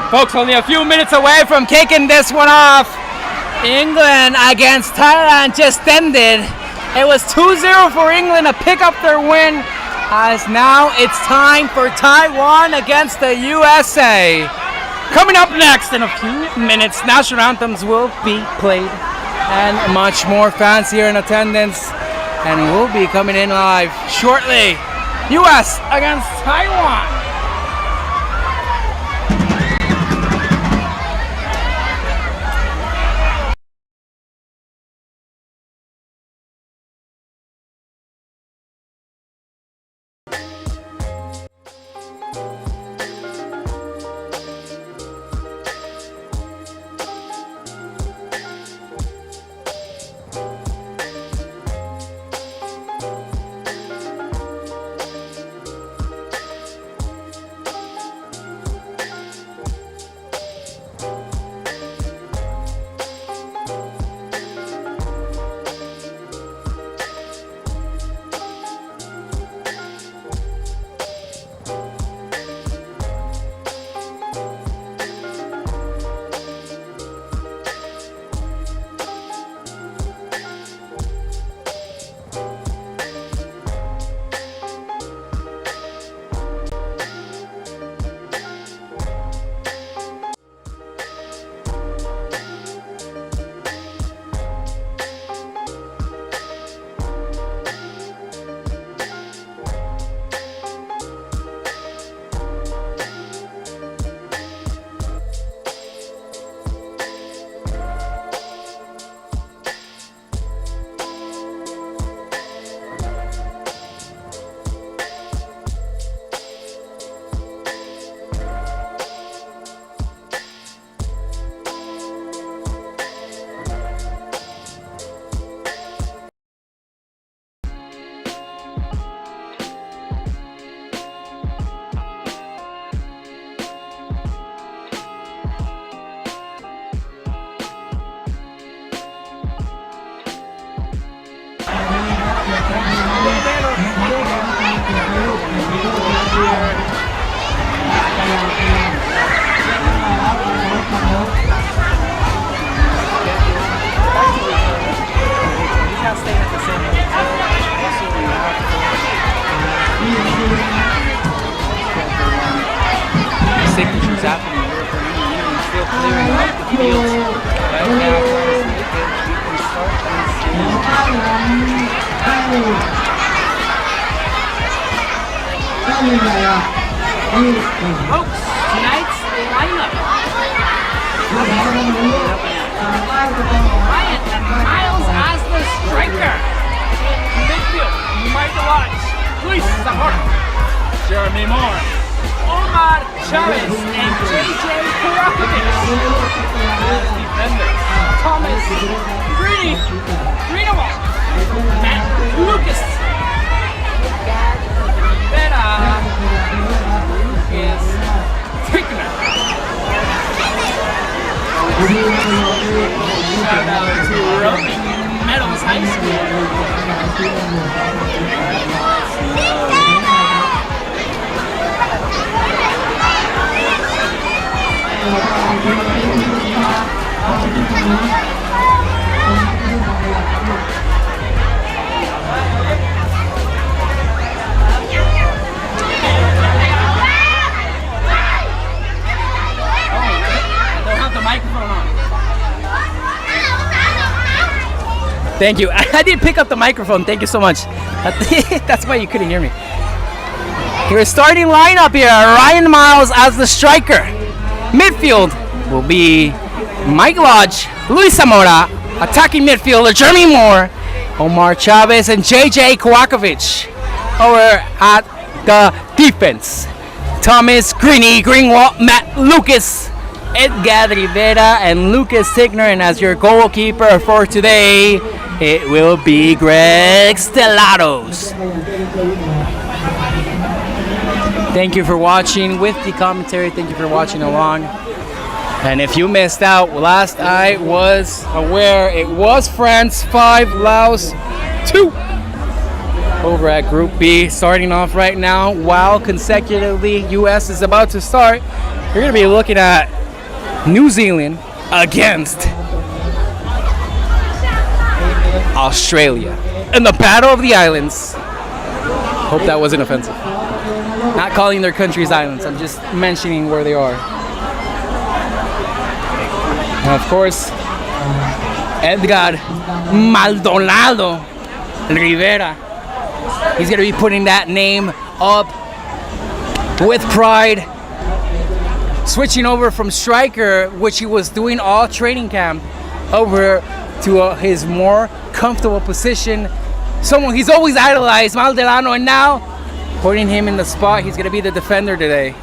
Folks, only a few minutes away from kicking this one off. England against Thailand just ended. It was 2-0 for England to pick up their win, as now it's time for Taiwan against the USA. Coming up next in a few minutes, national anthems will be played and much more. Fans here in attendance, and we'll be coming in live shortly. US against Taiwan. Signatures happening here for me. Still clearing up the field right now. Folks, tonight's lineup. Ryan Miles as the striker. In midfield, Michael Lodge, Luis Zamora, Jeremy Moore, Omar Chavez, and JJ Karakovic. As defenders, Thomas Greenaway, Matt Lucas, Vera Lucas Tickner. Shout out to Rolling Meadows High School. Thank you. I did pick up the microphone. Thank you so much. That's why you couldn't hear me. Your starting lineup here. Ryan Miles as the striker. Midfield will be Mike Lodge, Luis Zamora. Attacking midfielder Jeremy Moore, Omar Chavez, and JJ Karakovic. Over at the defense, Thomas Greenwald, Matt Lucas, Edgar Rivera, and Lucas Tickner. And as your goalkeeper for today, it will be Greg Stellatos. Thank you for watching with the commentary. Thank you for watching along. And if you missed out, last I was aware, it was France 5, Laos 2. Over at Group B, starting off right now, while consecutively US is about to start. You're going to be looking at New Zealand against Australia in the Battle of the Islands. Hope that wasn't offensive. Not calling their countries islands, I'm just mentioning where they are. And of course, Edgar Maldonado Rivera. He's going to be putting that name up with pride. Switching over from striker, which he was doing all training camp, over to his more comfortable position. Someone he's always idolized, Maldonado, and now putting him in the spot. He's going to be the defender today.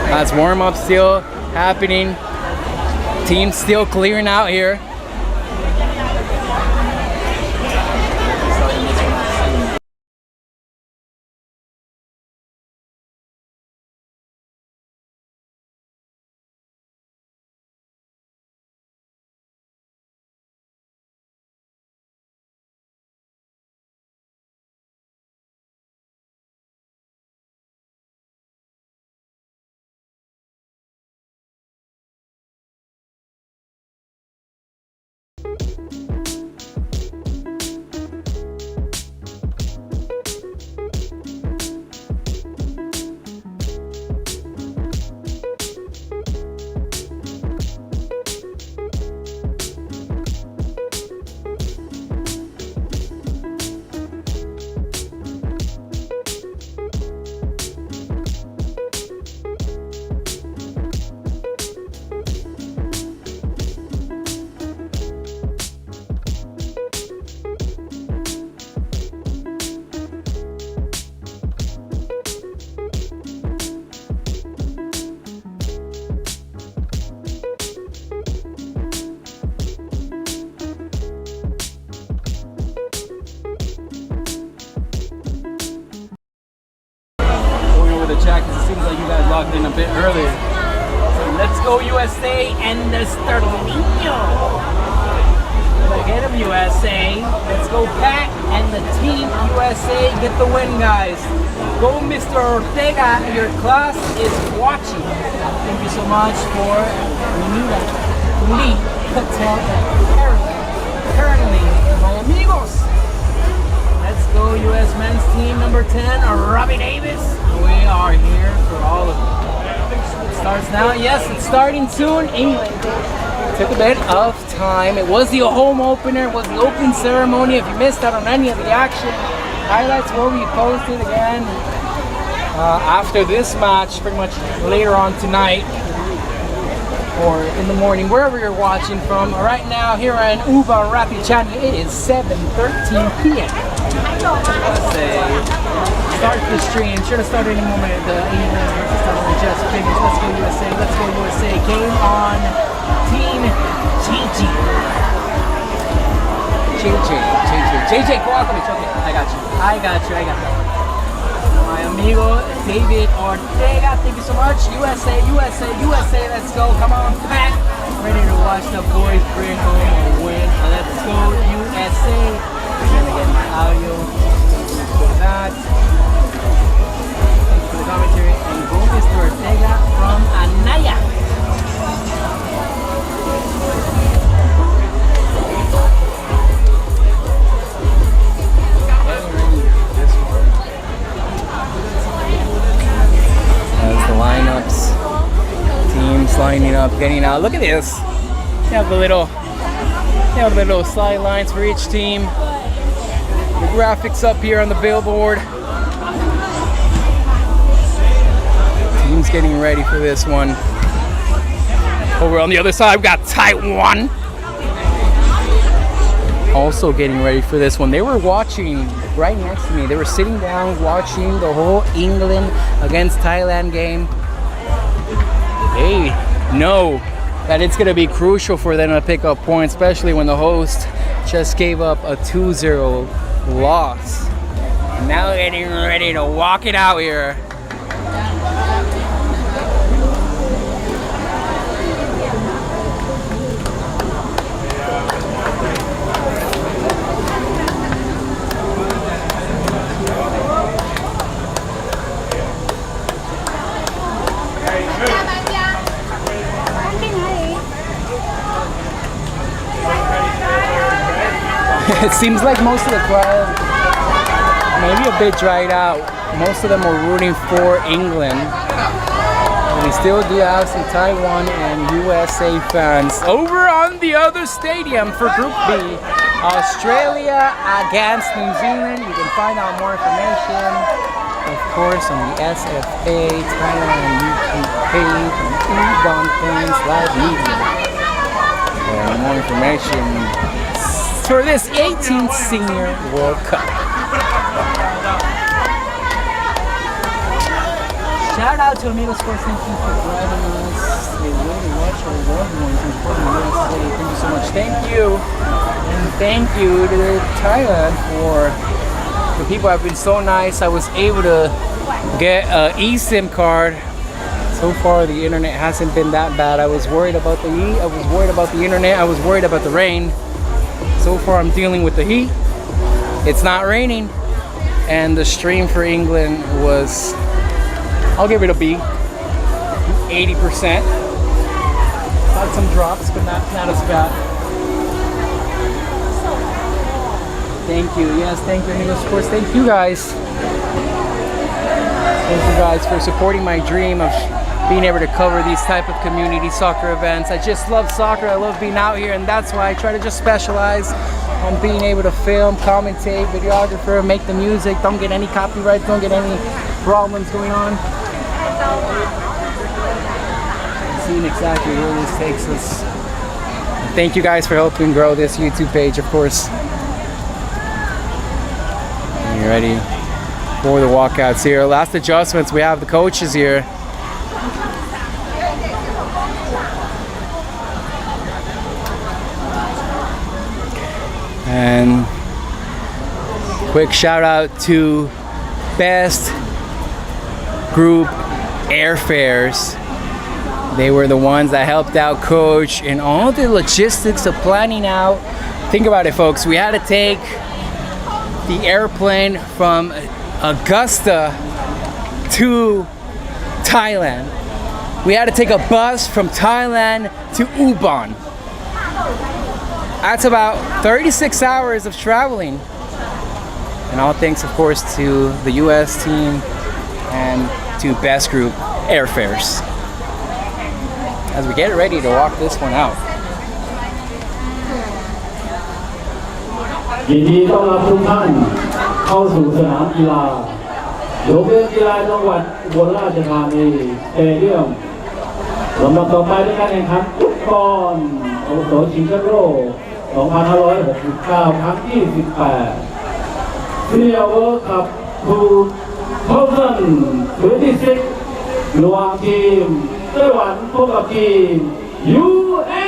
That's warm-up still happening. Team still clearing out here. Logged in a bit earlier. So let's go USA and the Sterlino. Get him USA. Let's go Pat and the team USA. Get the win, guys. Go Mr. Ortega. Your class is watching. Thank you so much for Lee Patel currently my amigos. Let's go US men's team number 10, Robbie Davis. We are here for all of them. It starts now. Yes, it's starting soon. England took a bit of time. It was the home opener. It was the opening ceremony. If you missed out on any of the action, highlights will be posted again after this match, pretty much later on tonight or in the morning, wherever you're watching from. Right now, here in Ubon Ratchathani, it is 7:13 p.m. Start the stream. Should have started any moment. The England versus Thailand just finished. Let's go USA. Let's go USA. Game on Team JJ. JJ Kovakovic. Okay, I got you. My amigo David Ortega. Thank you so much. USA. Let's go. Come on, Pat. Ready to watch the boys bring home a win. Let's go USA. I'm gonna get my audio for that. Thanks for the commentary. And go Mr. Ortega from Anaya. That's the lineups. Teams lining up, getting out. Look at this. They have the little sidelines for each team. The graphics up here on the billboard. Team's getting ready for this one. Over on the other side, we've got Taiwan. Also getting ready for this one. They were watching right next to me. They were sitting down watching the whole England against Thailand game. They know that it's going to be crucial for them to pick up points, especially when the host just gave up a 2-0 loss. Now getting ready to walk it out here. It seems like most of the crowd, maybe a bit dried out. Most of them were rooting for England. And we still do have some Taiwan and USA fans over on the other stadium for Group B. Australia against New Zealand. You can find out more information, of course, on the SFA Thailand YouTube page on Ubon Live Media. For more information for this 18th Senior World Cup. Shout out to Amigo Sports, thank you for driving us. They really watch our loved ones in USA. Thank you so much. Thank you. And thank you to Thailand for the people have been so nice. I was able to get an eSIM card. So far the internet hasn't been that bad. I was worried about the heat, I was worried about the internet, I was worried about the rain. So far I'm dealing with the heat. It's not raining. And the stream for England was, I'll give it a B, 80%. Got some drops, but not as bad. Thank you. Yes, thank you, Amigo Sports. Thank you guys. Thank you guys for supporting my dream of being able to cover these type of community soccer events. I just love soccer. I love being out here, and that's why I try to just specialize on being able to film, commentate, videographer, make the music. Don't get any copyrights, don't get any problems going on. Seeing exactly where this takes us. Thank you guys for helping grow this YouTube page, of course. You ready for the walkouts here? Last adjustments, we have the coaches here. And quick shout out to Best Group Airfares. They were the ones that helped out Coach in all the logistics of planning out. Think about it, folks. We had to take the airplane from Augusta to Thailand. We had to take a bus from Thailand to Ubon. That's about 36 hours of traveling. And all thanks, of course, to the US team and to Best Group Airfares. As we get ready to walk this one out. ยินดีต้อนรับทุกท่านเข้าสู่สนามกีฬาโรงเรียนกีฬาจังหวัดอุบลราชธานีสเตเดียมลำดับต่อไปในการแข่งขันฟุตบอลอาวุโสชิงแชมป์โลก 2569 ครั้งที่ 18 Senior World Cup 2026 ระหว่างทีมไต้หวันพบกับทีม USA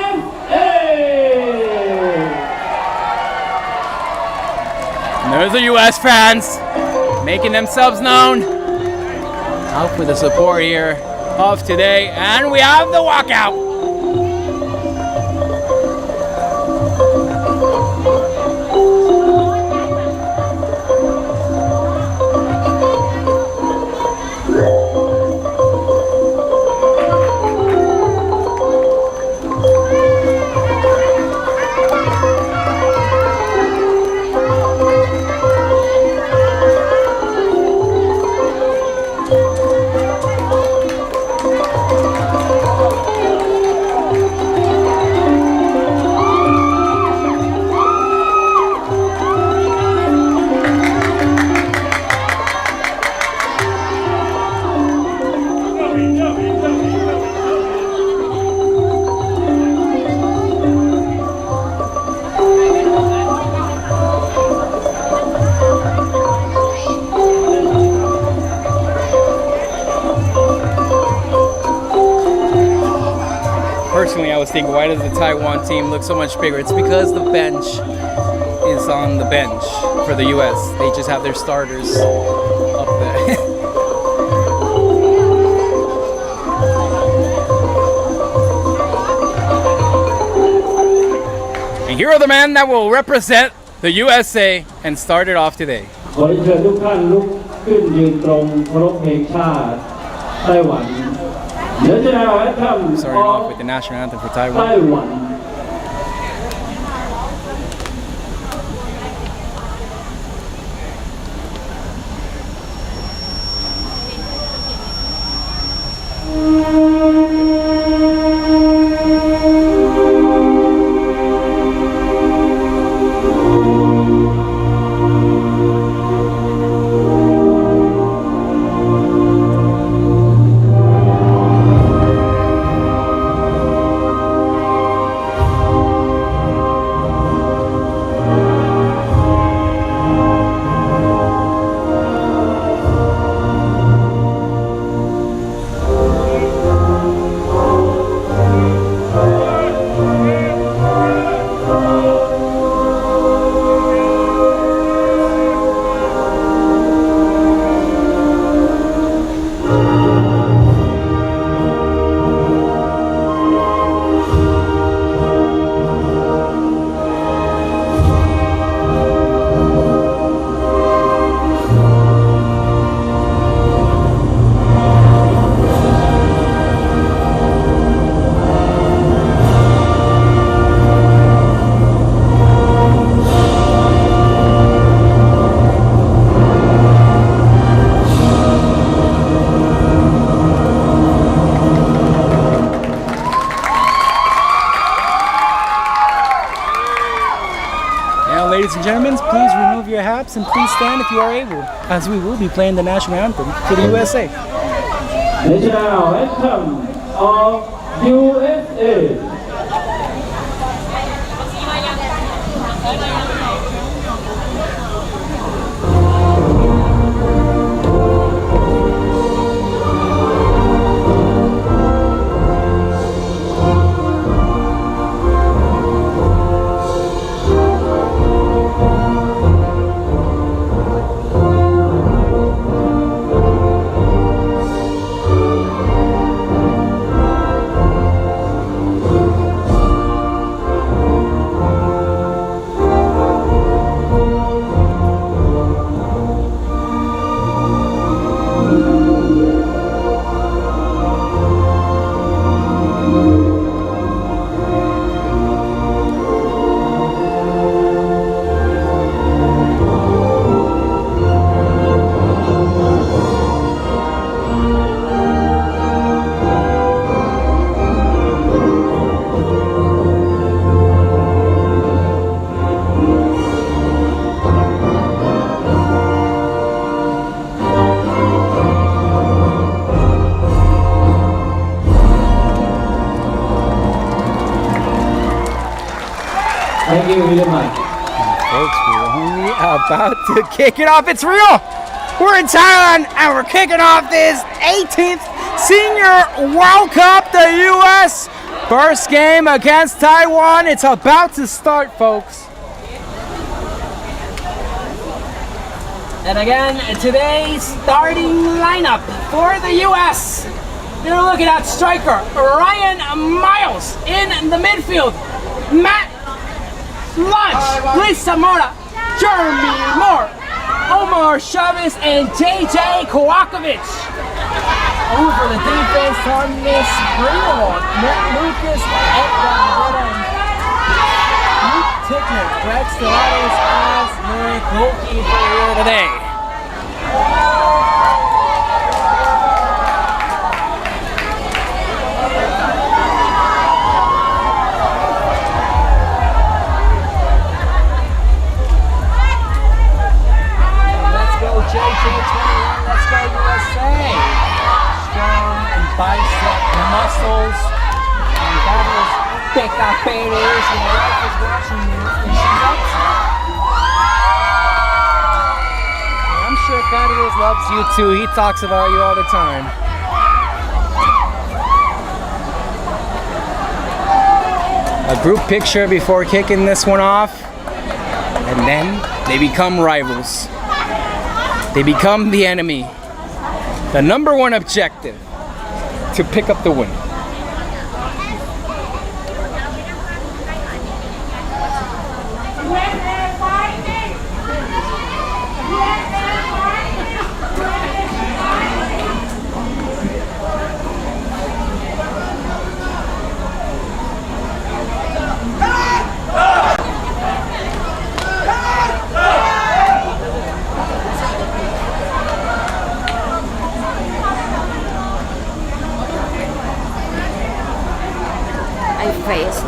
And there's the US fans making themselves known. Out for the support here of today. And we have the walkout. Personally, I was thinking, why does the Taiwan team look so much bigger? It's because the bench is on the bench for the US. They just have their starters up there. And here are the men that will represent the USA and start it off today. ขอเชิญทุกท่านลุกขึ้นยืนตรงเคารพเพลงชาติไต้หวัน Starting off with the national anthem for Taiwan. and gentlemen, please remove your hats and please stand if you are able, as we will be playing the national anthem for the USA. National anthem of USA. Thank you very much. Folks, we're only about to kick it off. It's real! We're in Thailand and we're kicking off this 18th Senior World Cup, the U.S. first game against Taiwan. It's about to start, folks. And again, today's starting lineup for the U.S. You're looking at striker Ryan Miles in the midfield. Matt Lunch, Lisa Mora, Jeremy Moore, Omar Chavez, and JJ Kowakovic. Over the defense, Thomas Greenwald, Matt Lucas, Edgar Luke Tickner, Greg Stellatos as your goalkeeper here today. Let's go USA! Strong and bicep muscles. And that is Becca Perez. And the wife is watching you. And she's up. I'm sure Carlos loves you too. He talks about you all the time. A group picture before kicking this one off. And then they become rivals. They become the enemy. The number one objective, to pick up the win. Face.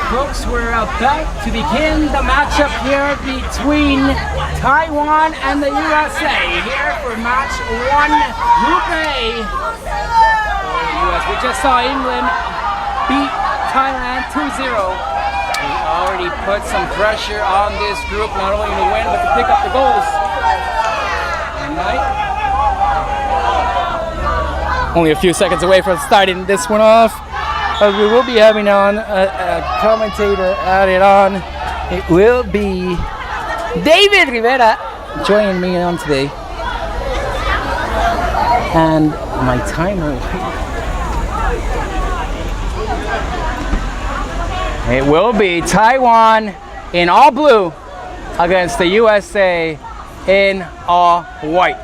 folks, we're about to begin the matchup here between Taiwan and the USA here for match 1, Group A. US. We just saw England beat Thailand 2-0. We already put some pressure on this group, not only to win, but to pick up the goals. And only a few seconds away from starting this one off. We will be having on a commentator added on. It will be David Rivera joining me on today. And my timer. It will be Taiwan in all blue against the USA in all white.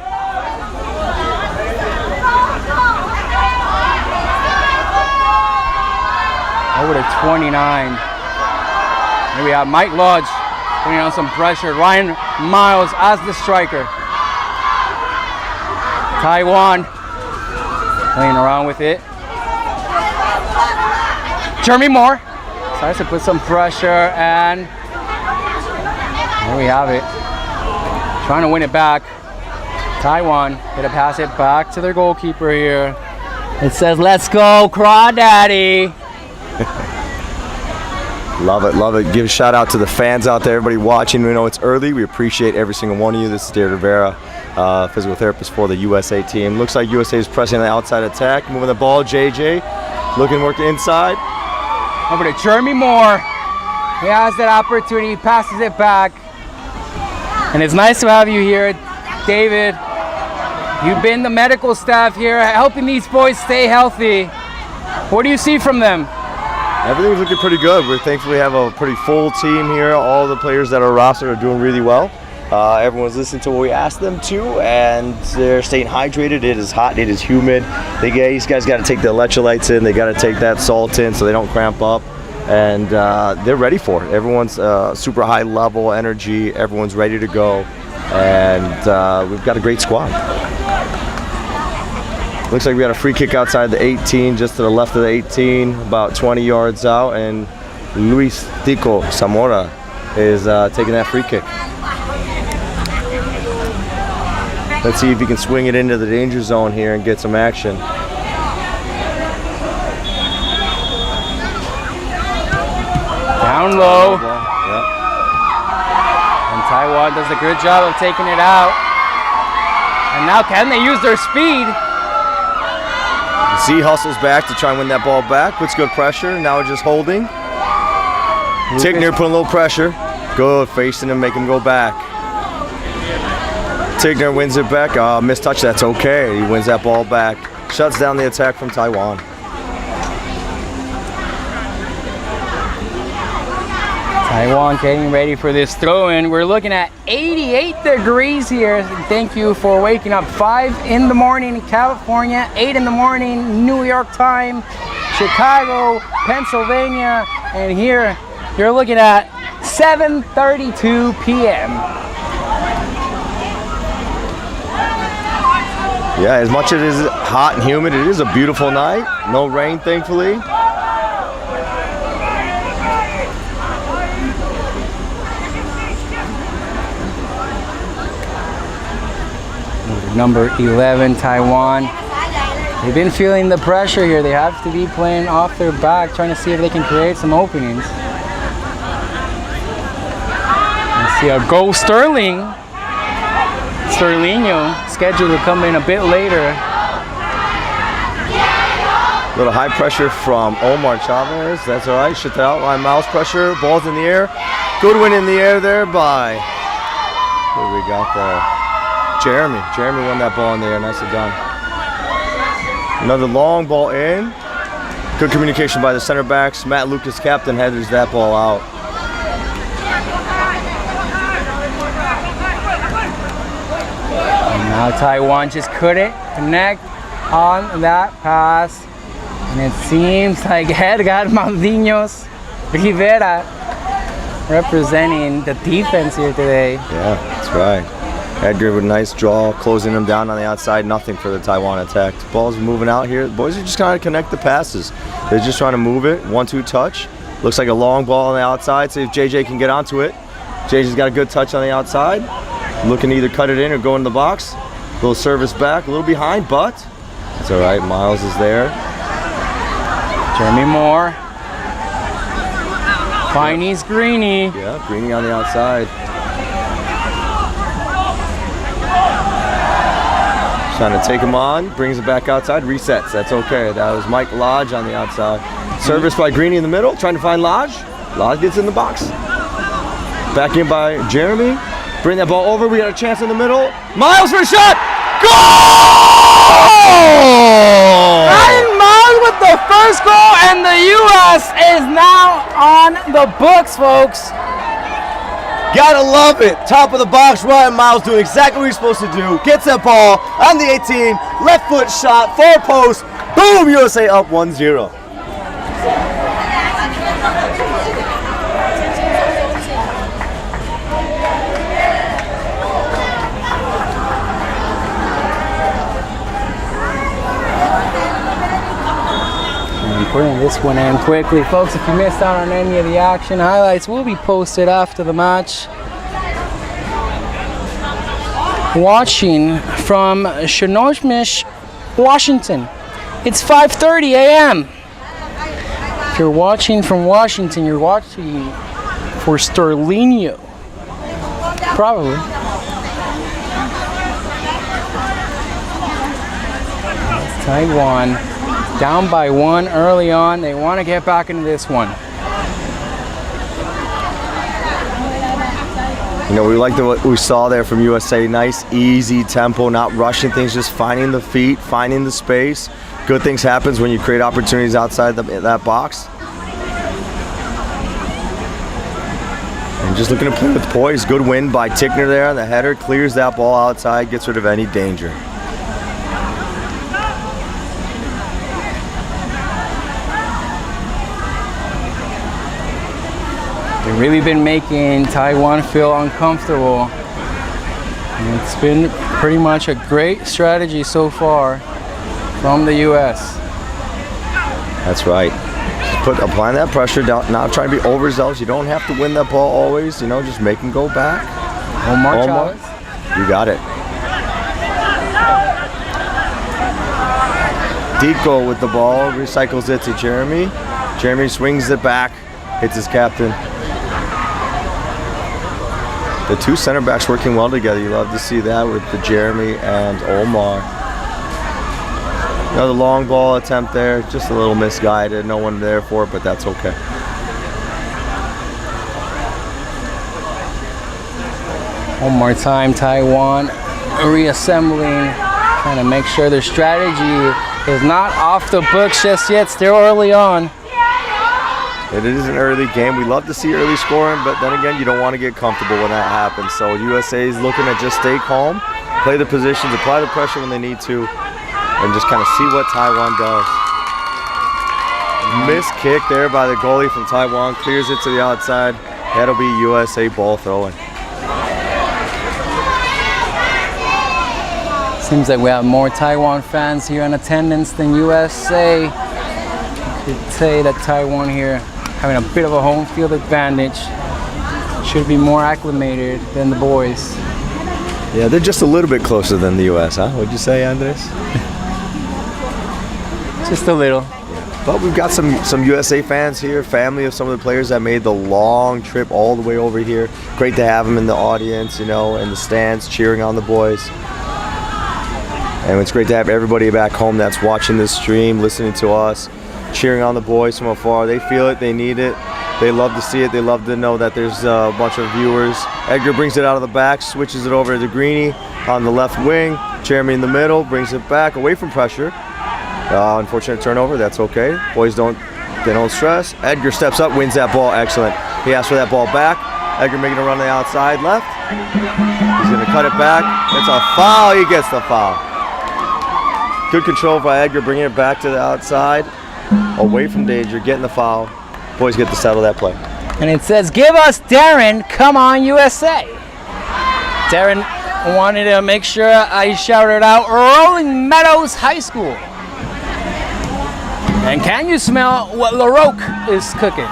Over to 29. Here we have Mike Lodge putting on some pressure. Ryan Miles as the striker. Taiwan playing around with it. Jeremy Moore tries to put some pressure, and there we have it. Trying to win it back. Taiwan gonna pass it back to their goalkeeper here. It says, "Let's go, Crawdaddy." Love it, love it. Give a shout out to the fans out there, everybody watching. We know it's early. We appreciate every single one of you. This is David Rivera, physical therapist for the USA team. Looks like USA is pressing the outside attack, moving the ball. JJ looking to work the inside. Over to Jeremy Moore. He has that opportunity, passes it back. And it's nice to have you here, David. You've been the medical staff here, helping these boys stay healthy. What do you see from them? Everything's looking pretty good. We thankfully have a pretty full team here. All the players that are rostered are doing really well. Everyone's listening to what we asked them to, and they're staying hydrated. It is hot, it is humid. These guys got to take the electrolytes in. They got to take that salt in so they don't cramp up. And they're ready for it. Everyone's super high level energy. Everyone's ready to go. And we've got a great squad. Looks like we got a free kick outside the 18, just to the left of the 18, about 20 yards out, and Luis Tico Zamora is taking that free kick. Let's see if he can swing it into the danger zone here and get some action. Down low. Yep. And Taiwan does a good job of taking it out. And now can they use their speed? Z hustles back to try and win that ball back. Puts good pressure. Now just holding. Tigner putting a little pressure. Good, facing him, make him go back. Tigner wins it back. Missed touch, that's okay. He wins that ball back. Shuts down the attack from Taiwan. Taiwan getting ready for this throw-in. We're looking at 88 degrees here. Thank you for waking up. 5 in the morning in California, 8 in the morning New York time, Chicago, Pennsylvania, and here you're looking at 7:32 p.m. Yeah, as much as it is hot and humid, it is a beautiful night. No rain, thankfully. Number 11, Taiwan. They've been feeling the pressure here. They have to be playing off their back, trying to see if they can create some openings. Let's see a goal, Sterling. Sterlinho scheduled to come in a bit later. A little high pressure from Omar Chavez. That's all right. Shut the outline. Mouse pressure. Ball's in the air. Good win in the air there by. What do we got there? Jeremy. Jeremy won that ball in the air. Nicely done. Another long ball in. Good communication by the center backs. Matt Lucas, captain, headers that ball out. And now Taiwan just couldn't connect on that pass. And it seems like Edgar Maldiños Rivera representing the defense here today. Yeah, that's right. Edgar with a nice draw, closing him down on the outside. Nothing for the Taiwan attack. The ball's moving out here. The boys are just trying to connect the passes. They're just trying to move it. 1-2 touch. Looks like a long ball on the outside. See if JJ can get onto it. JJ's got a good touch on the outside. Looking to either cut it in or go in the box. A little service back, a little behind, but it's all right. Miles is there. Jeremy Moore. Chinese Greeny. Yeah, Greeny on the outside. Trying to take him on, brings it back outside, resets. That's okay. That was Mike Lodge on the outside. Service by Greeny in the middle, trying to find Lodge. Lodge gets in the box. Back in by Jeremy. Bring that ball over. We got a chance in the middle. Miles for a shot. Goal! Ryan Miles with the first goal, and the U.S. is now on the books, folks. Gotta love it. Top of the box, Ryan Miles doing exactly what he's supposed to do. Gets that ball on the 18. Left foot shot, far post. Boom, USA up 1-0. Putting this one in quickly, folks. If you missed out on any of the action, highlights will be posted after the match. Watching from Snohomish, Washington, it's 5:30 a.m. If you're watching from Washington, you're watching for Sterlinho, probably. It's Taiwan. Down by 1 early on. They want to get back into this one. You know, we like what we saw there from USA. Nice, easy tempo, not rushing things, just finding the feet, finding the space. Good things happens when you create opportunities outside that box. And just looking to play with poise. Good win by Tickner there on the header. Clears that ball outside, gets rid of any danger. They've really been making Taiwan feel uncomfortable. And it's been pretty much a great strategy so far from the U.S. That's right. Just applying that pressure, not trying to be overzealous. You don't have to win that ball always. You know, just make him go back. Omar Chavez. You got it. Deco with the ball, recycles it to Jeremy. Jeremy swings it back, hits his captain. The two center backs working well together. You love to see that with the Jeremy and Omar. Another long ball attempt there, just a little misguided. No one there for it, but that's okay. One more time, Taiwan reassembling, trying to make sure their strategy is not off the books just yet, still early on. It is an early game. We love to see early scoring, but then again, you don't want to get comfortable when that happens. So USA is looking to just stay calm, play the positions, apply the pressure when they need to, and just kind of see what Taiwan does. Missed kick there by the goalie from Taiwan, clears it to the outside. That'll be USA ball throwing. Seems like we have more Taiwan fans here in attendance than USA. You could say that Taiwan here having a bit of a home field advantage. Should be more acclimated than the boys. Yeah, they're just a little bit closer than the US, huh? What'd you say, Andres? Just a little. But we've got some USA fans here, family of some of the players that made the long trip all the way over here. Great to have them in the audience, you know, in the stands, cheering on the boys. And it's great to have everybody back home that's watching this stream, listening to us, cheering on the boys from afar. They feel it, they need it, they love to see it, they love to know that there's a bunch of viewers. Edgar brings it out of the back, switches it over to Greeny on the left wing. Jeremy in the middle, brings it back away from pressure. Unfortunate turnover, that's okay. Boys don't stress. Edgar steps up, wins that ball, excellent. He asks for that ball back. Edgar making a run on the outside left. He's gonna cut it back. It's a foul, he gets the foul. Good control by Edgar, bringing it back to the outside. Away from danger, getting the foul. Boys get to settle that play. And it says, give us Darren, come on USA. Darren wanted to make sure I shouted out Rolling Meadows High School. And can you smell what LaRoque is cooking?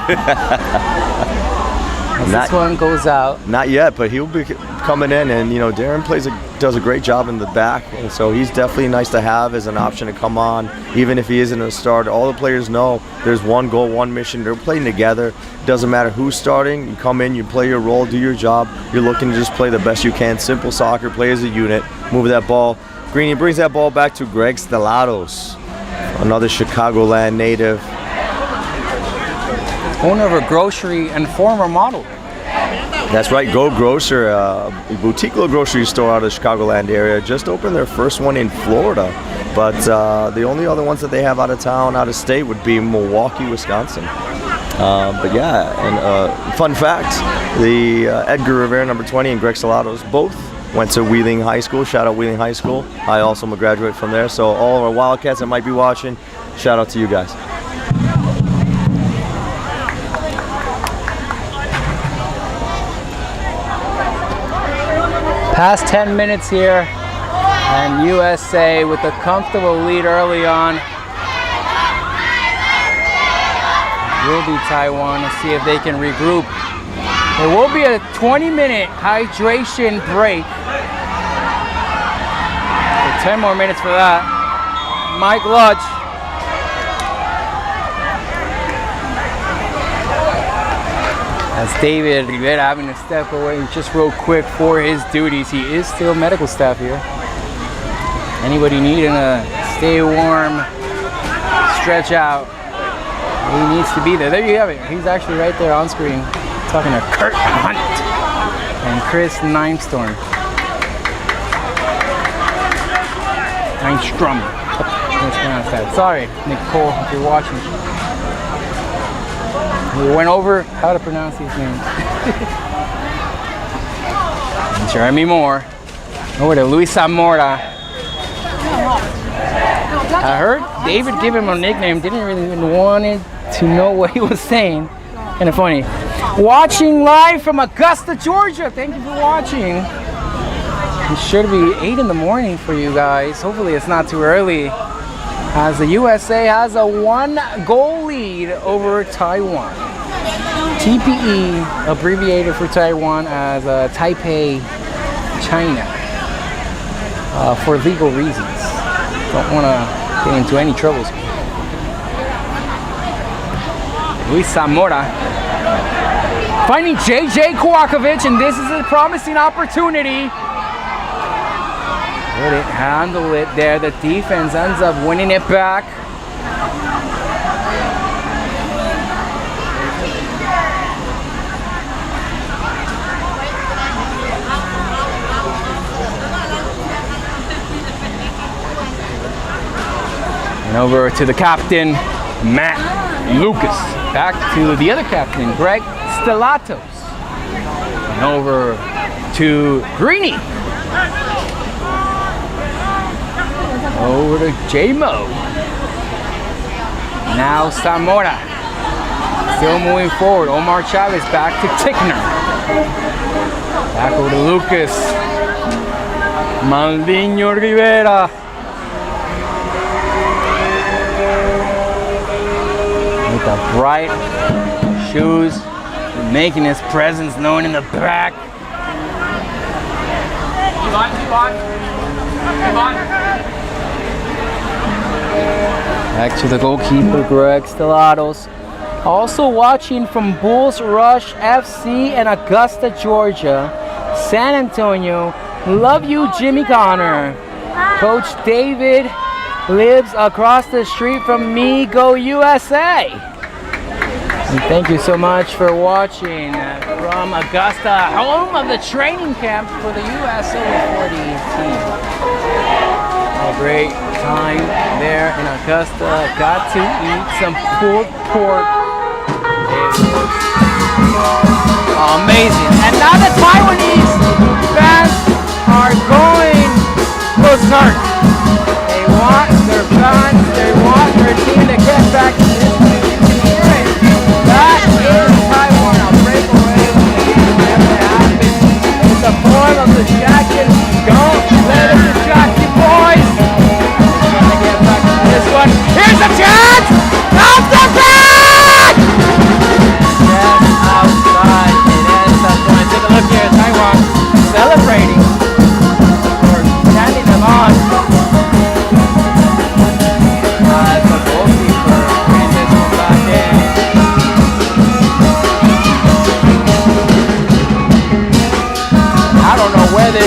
This one goes out. Not yet, but he'll be coming in, and Darren does a great job in the back, and so he's definitely nice to have as an option to come on, even if he isn't a starter. All the players know there's one goal, one mission. They're playing together. Doesn't matter who's starting. You come in, you play your role, do your job. You're looking to just play the best you can. Simple soccer, play as a unit, move that ball. Greeny brings that ball back to Greg Stellatos, another Chicagoland native. Owner of a grocery and former model. That's right, Go Grocer, a boutique little grocery store out of the Chicagoland area. Just opened their first one in Florida. But the only other ones that they have out of town, out of state, would be Milwaukee, Wisconsin. But yeah, and fun fact, the Edgar Rivera, number 20, and Greg Stellatos both went to Wheeling High School. Shout out Wheeling High School. I also am a graduate from there. So all of our Wildcats that might be watching, shout out to you guys. Past 10 minutes here, and USA with a comfortable lead early on. Will be Taiwan. Let's see if they can regroup. There will be a 20-minute hydration break. So 10 more minutes for that. Mike Lutch. That's David Rivera having to step away just real quick for his duties. He is still medical staff here. Anybody needing to stay warm, stretch out, he needs to be there. There you have it. He's actually right there on screen talking to Kurt Hunt and Chris Nimestorm. Nimestrom. Let's pronounce that. Sorry, Nicole, if you're watching. We went over how to pronounce these names. Jeremy Moore. Over to Luis Zamora. I heard David give him a nickname, didn't really even want to know what he was saying. Kind of funny. Watching live from Augusta, Georgia. Thank you for watching. It should be 8 in the morning for you guys. Hopefully it's not too early, as the USA has a 1-goal lead over Taiwan. TPE, abbreviated for Taiwan as Taipei, China, for legal reasons. Don't want to get into any troubles. Luis Zamora finding JJ Kwakovic, and this is a promising opportunity. Didn't handle it there. The defense ends up winning it back. And over to the captain, Matt Lucas. Back to the other captain, Greg Stellatos. And over to Greeny. Over to J-Mo. Now Zamora. Still moving forward. Omar Chavez back to Tickner. Back over to Lucas. Maldinho Rivera. With the bright shoes, making his presence known in the back. Back to the goalkeeper, Greg Stellatos. Also watching from Bulls Rush FC in Augusta, Georgia. San Antonio. Love you, Jimmy Connor. Coach David lives across the street from me. Go USA. And thank you so much for watching from Augusta, home of the training camp for the US Over-40 team. A great time there in Augusta. Got to eat some pulled pork. Amazing. And now the Taiwanese fans are going berserk. They want their fans, they want their team to get back to this way. You can hear it. That is Taiwan. I'll break away whenever it happens. It's the form of the jacket. Don't let it distract you, boys. Trying to get back to this one. Here's a chance!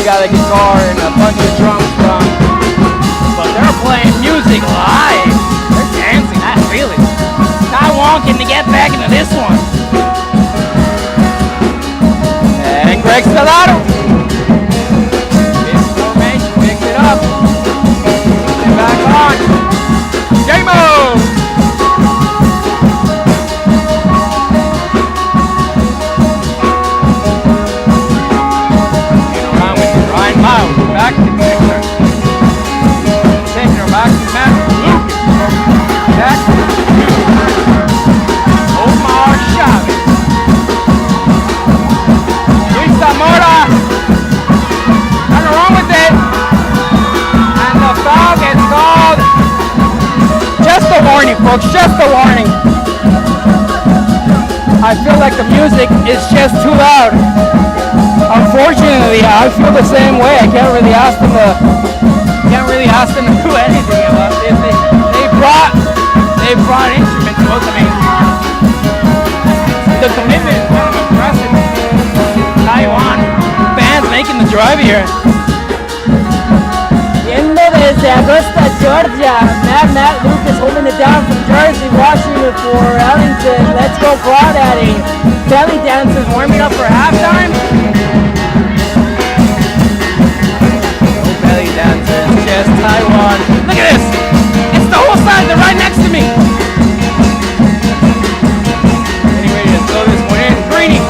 got a guitar and a bunch of drums from. But they're playing music live. They're dancing. I feel it. Taiwan can get back into this one. And Greg Stellato. His formation picks it up. And back on. J-Mo. Around with Ryan Miles. Back to Victor. Taking her back to Matt Lucas. Back to Omar Chavez. Luis Zamora. Nothing wrong with it. And the foul gets called. Just a warning, folks. Just a warning. I feel like the music is just too loud. Unfortunately, I feel the same way. I can't really ask them to do anything about it. They brought instruments. Most, I mean, the commitment is kind of impressive. Taiwan fans making the drive here. Viendo desde Augusta, Georgia, Matt Lucas holding it down from Jersey, Washington for Ellington. Let's go Crawdaddy. Belly dancers warming up for halftime. No belly dancers, just Taiwan. Look at this! It's the whole side, they're right next to me. Getting ready to throw this one in. Greeny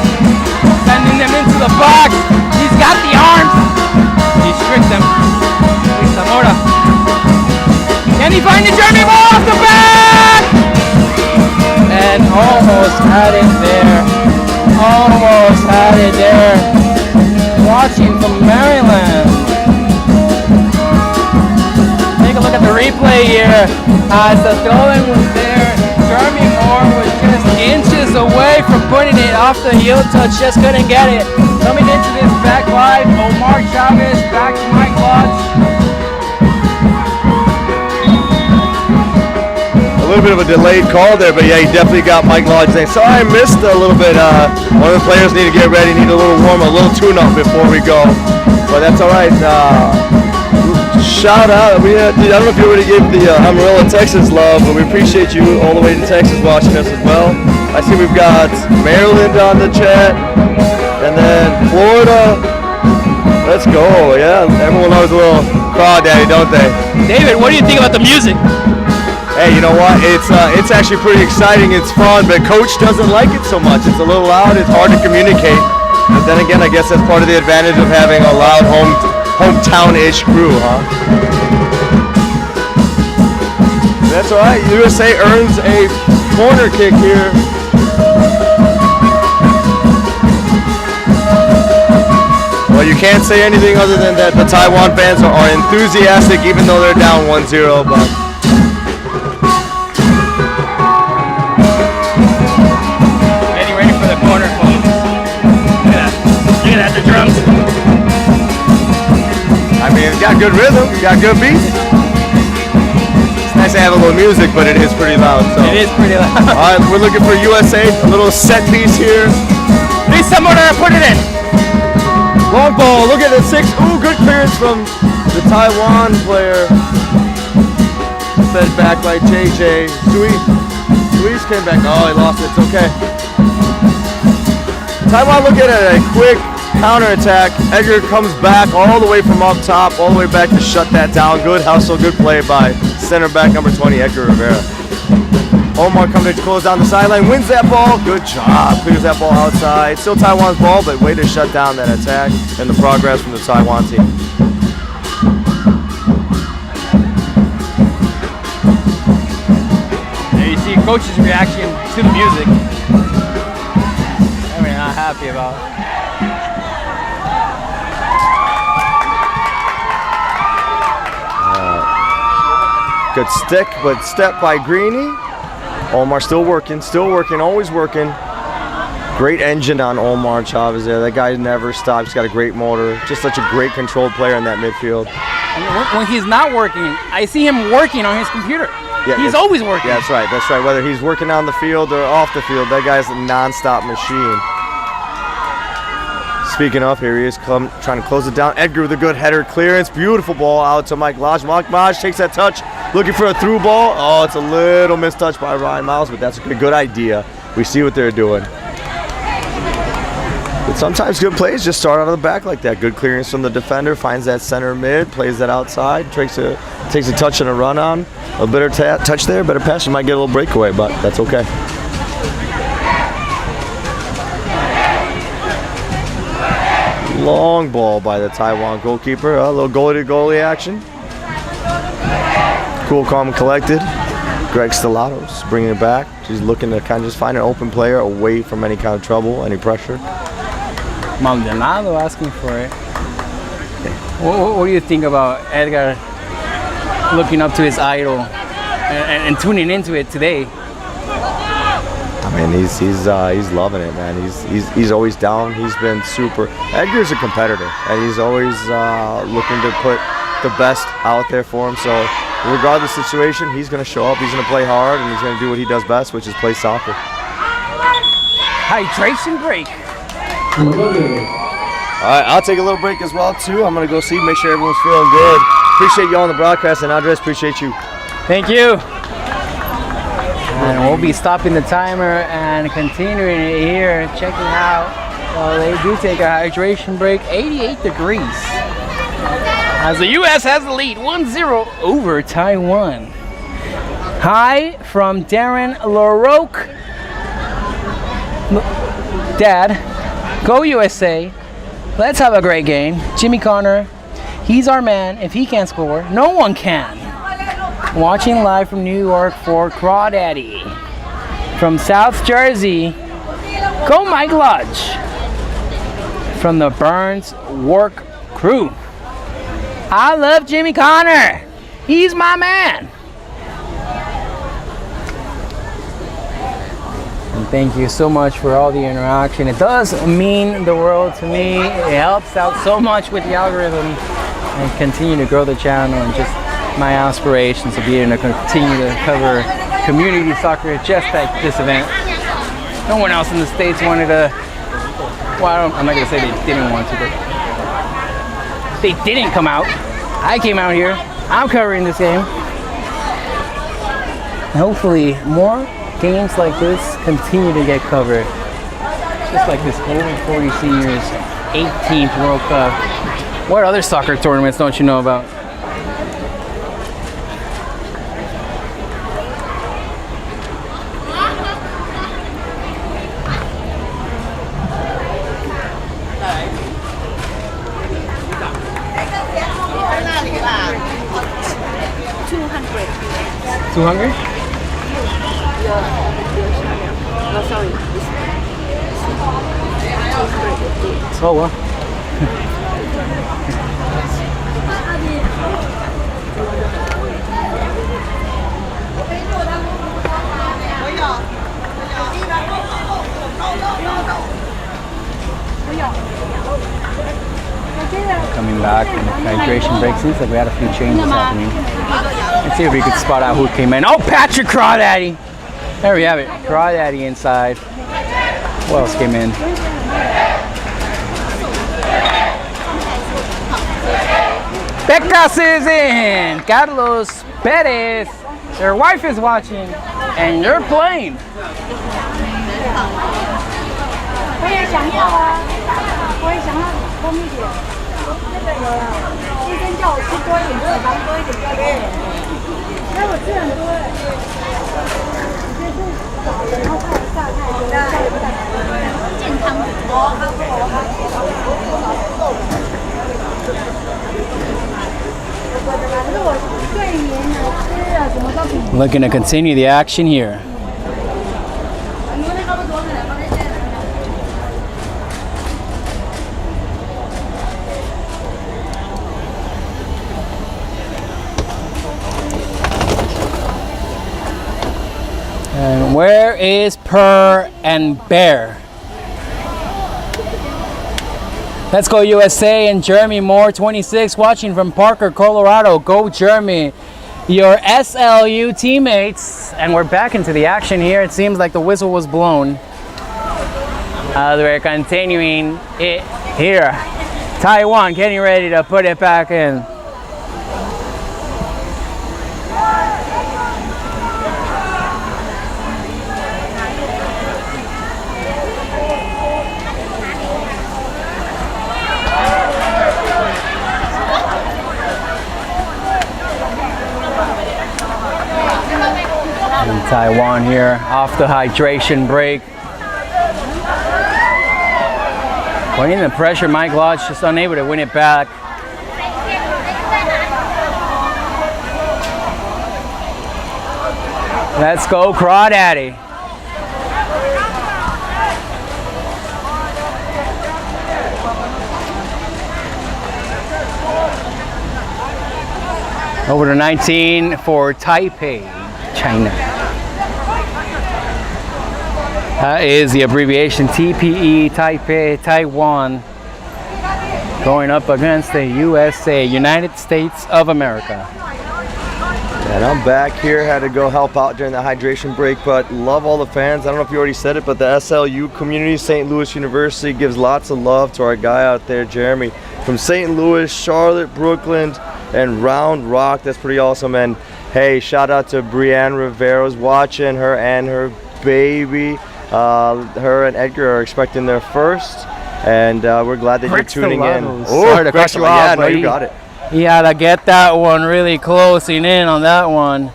sending them into the box. He's got the arms. He's tricked them. Zamora. Can he find the German ball off the back? And almost had it there. Almost had it there. Watching from Maryland. Take a look at the replay here. As the throw-in was there, Jeremy Moore was just inches away from putting it off the heel touch. Just couldn't get it. Coming into this back line, Omar Chavez back to Mike Lodge. A little bit of a delayed call there, but yeah, he definitely got Mike Lodge saying, sorry, I missed a little bit. One of the players need to get ready, need a little warm, a little tune-up before we go. But that's all right. Shout out. I don't know if you already gave the Amarillo, Texas love, but we appreciate you all the way to Texas watching us as well. I see we've got Maryland on the chat, and then Florida. Let's go, yeah. Everyone loves a little crawdaddy, don't they? David, what do you think about the music? Hey, you know what? It's actually pretty exciting. It's fun, but Coach doesn't like it so much. It's a little loud. It's hard to communicate. But then again, I guess that's part of the advantage of having a loud hometown-ish crew, huh? That's all right. USA earns a corner kick here. Well, you can't say anything other than that the Taiwan fans are enthusiastic, even though they're down 1-0. But corner, folks. Look at that. Look at that, the drums. I mean, it's got good rhythm, it's got good beats. It's nice to have a little music, but it is pretty loud. So. It is pretty loud. All right, we're looking for USA, a little set piece here. Please, someone put it in. Long ball, look at the 6. Ooh, good clearance from the Taiwan player. Fed back by JJ. Luis came back. Oh, he lost it. It's okay. Taiwan looking at a quick counterattack. Edgar comes back all the way from up top, all the way back to shut that down. Good hustle, good play by center back number 20, Edgar Rivera. Omar coming to close down the sideline, wins that ball. Good job, clears that ball outside. Still Taiwan's ball, but way to shut down that attack and the progress from the Taiwan team. There you see Coach's reaction to the music. Not happy about. Good stick, but step by Greeny. Omar still working, always working. Great engine on Omar Chavez there. That guy never stops. He's got a great motor. Just such a great controlled player in that midfield. When he's not working, I see him working on his computer. Yeah, he's always working. Yeah, that's right. That's right. Whether he's working on the field or off the field, that guy's a non-stop machine. Speaking of, here he is trying to close it down. Edgar with a good header clearance. Beautiful ball out to Mike Lodge. Mike Lodge takes that touch, looking for a through ball. Oh, it's a little mistouch by Ryan Miles, but that's a good idea. We see what they're doing. But sometimes good plays just start out of the back like that. Good clearance from the defender, finds that center mid, plays that outside, takes a touch and a run on. A better touch there, better pass. You might get a little breakaway, but that's okay. Long ball by the Taiwan goalkeeper. A little goalie-to-goalie action. Cool, calm, and collected. Greg Stellatos bringing it back. She's looking to kind of just find an open player away from any kind of trouble, any pressure. Maldonado asking for it. What do you think about Edgar looking up to his idol and tuning into it today? I mean, he's loving it, man. He's always down. He's been super. Edgar's a competitor, and he's always looking to put the best out there for him. So, regardless of the situation, he's going to show up. He's going to play hard, and he's going to do what he does best, which is play soccer. Hydration break. All right, I'll take a little break as well too. I'm going to go see, make sure everyone's feeling good. Appreciate you on the broadcast, and Andres, appreciate you. Thank you. And we'll be stopping the timer and continuing it here. Check it out. Well, they do take a hydration break. 88 degrees. As the U.S. has the lead, 1-0 over Taiwan. Hi from Darren LaRoque. Dad, go USA. Let's have a great game. Jimmy Connor, he's our man. If he can't score, no one can. Watching live from New York for Crawdaddy. From South Jersey, go Mike Lodge. From the Burns Work Crew. I love Jimmy Connor. He's my man. And thank you so much for all the interaction. It does mean the world to me. It helps out so much with the algorithm and continue to grow the channel and just my aspirations to be able to continue to cover community soccer just like this event. No one else in the States wanted to, well, I'm not going to say they didn't want to, but they didn't come out. I came out here. I'm covering this game. And hopefully more games like this continue to get covered. Just like this Over-40 Seniors 18th World Cup. What other soccer tournaments don't you know about? Too hungry? No, sorry. Oh well. Coming back from the hydration break, seems like we had a few changes happening. Let's see if we could spot out who came in. Oh, Patrick Crawdaddy! There we have it. Crawdaddy inside. Who else came in? Becas is in! Carlos Perez. Their wife is watching, and you're playing. 我也想要啊，我也想要蜂蜜点。那个有了，医生叫我吃多一点，脂肪多一点，多一点。那我吃很多哎。就是然后泡炸菜，健康的。Looking to continue the action here. And where is Purr and Bear? Let's go USA and Jeremy Moore, 26, watching from Parker, Colorado. Go Jeremy. Your SLU teammates. And we're back into the action here. It seems like the whistle was blown. We're continuing it Here, Taiwan getting ready to put it back in. And Taiwan here off the hydration break. Putting the pressure, Mike Lodge just unable to win it back. Let's go, Crawdaddy. Over to 19 for Taipei, China. That is the abbreviation TPE, Taipei, Taiwan, going up against the USA, United States of America. And I'm back here, had to go help out during the hydration break, but love all the fans. I don't know if you already said it, but the SLU community, St. Louis University, gives lots of love to our guy out there, Jeremy, from St. Louis, Charlotte, Brooklyn, and Round Rock. That's pretty awesome. And hey, shout out to Brianne Rivero's watching, her and her baby. Her and Edgar are expecting their first, and we're glad that you're tuning in. Sorry to cut you off, yeah, no, you got it. He had to get that one really closing in on that one.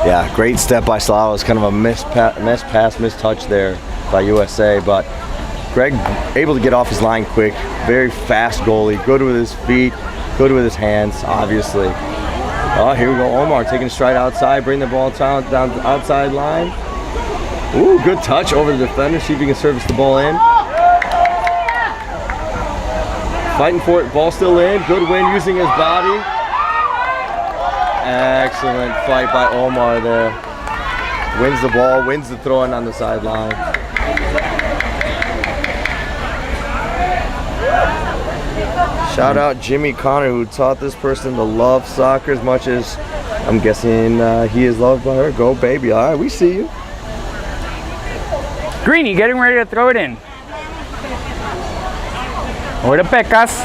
Yeah, great step by Slava. It was kind of a missed touch there by USA, but Greg able to get off his line quick. Very fast goalie, good with his feet, good with his hands, obviously. Oh, here we go. Omar taking a stride outside, bring the ball down the outside line. Ooh, good touch over the defender. See if he can service the ball in. Fighting for it. Ball still in. Good win using his body. Excellent fight by Omar there. Wins the ball, wins the throw-in on the sideline. Shout out Jimmy Connor, who taught this person to love soccer as much as I'm guessing he is loved by her. Go baby. All right, we see you. Greeny getting ready to throw it in. Over to Pecas.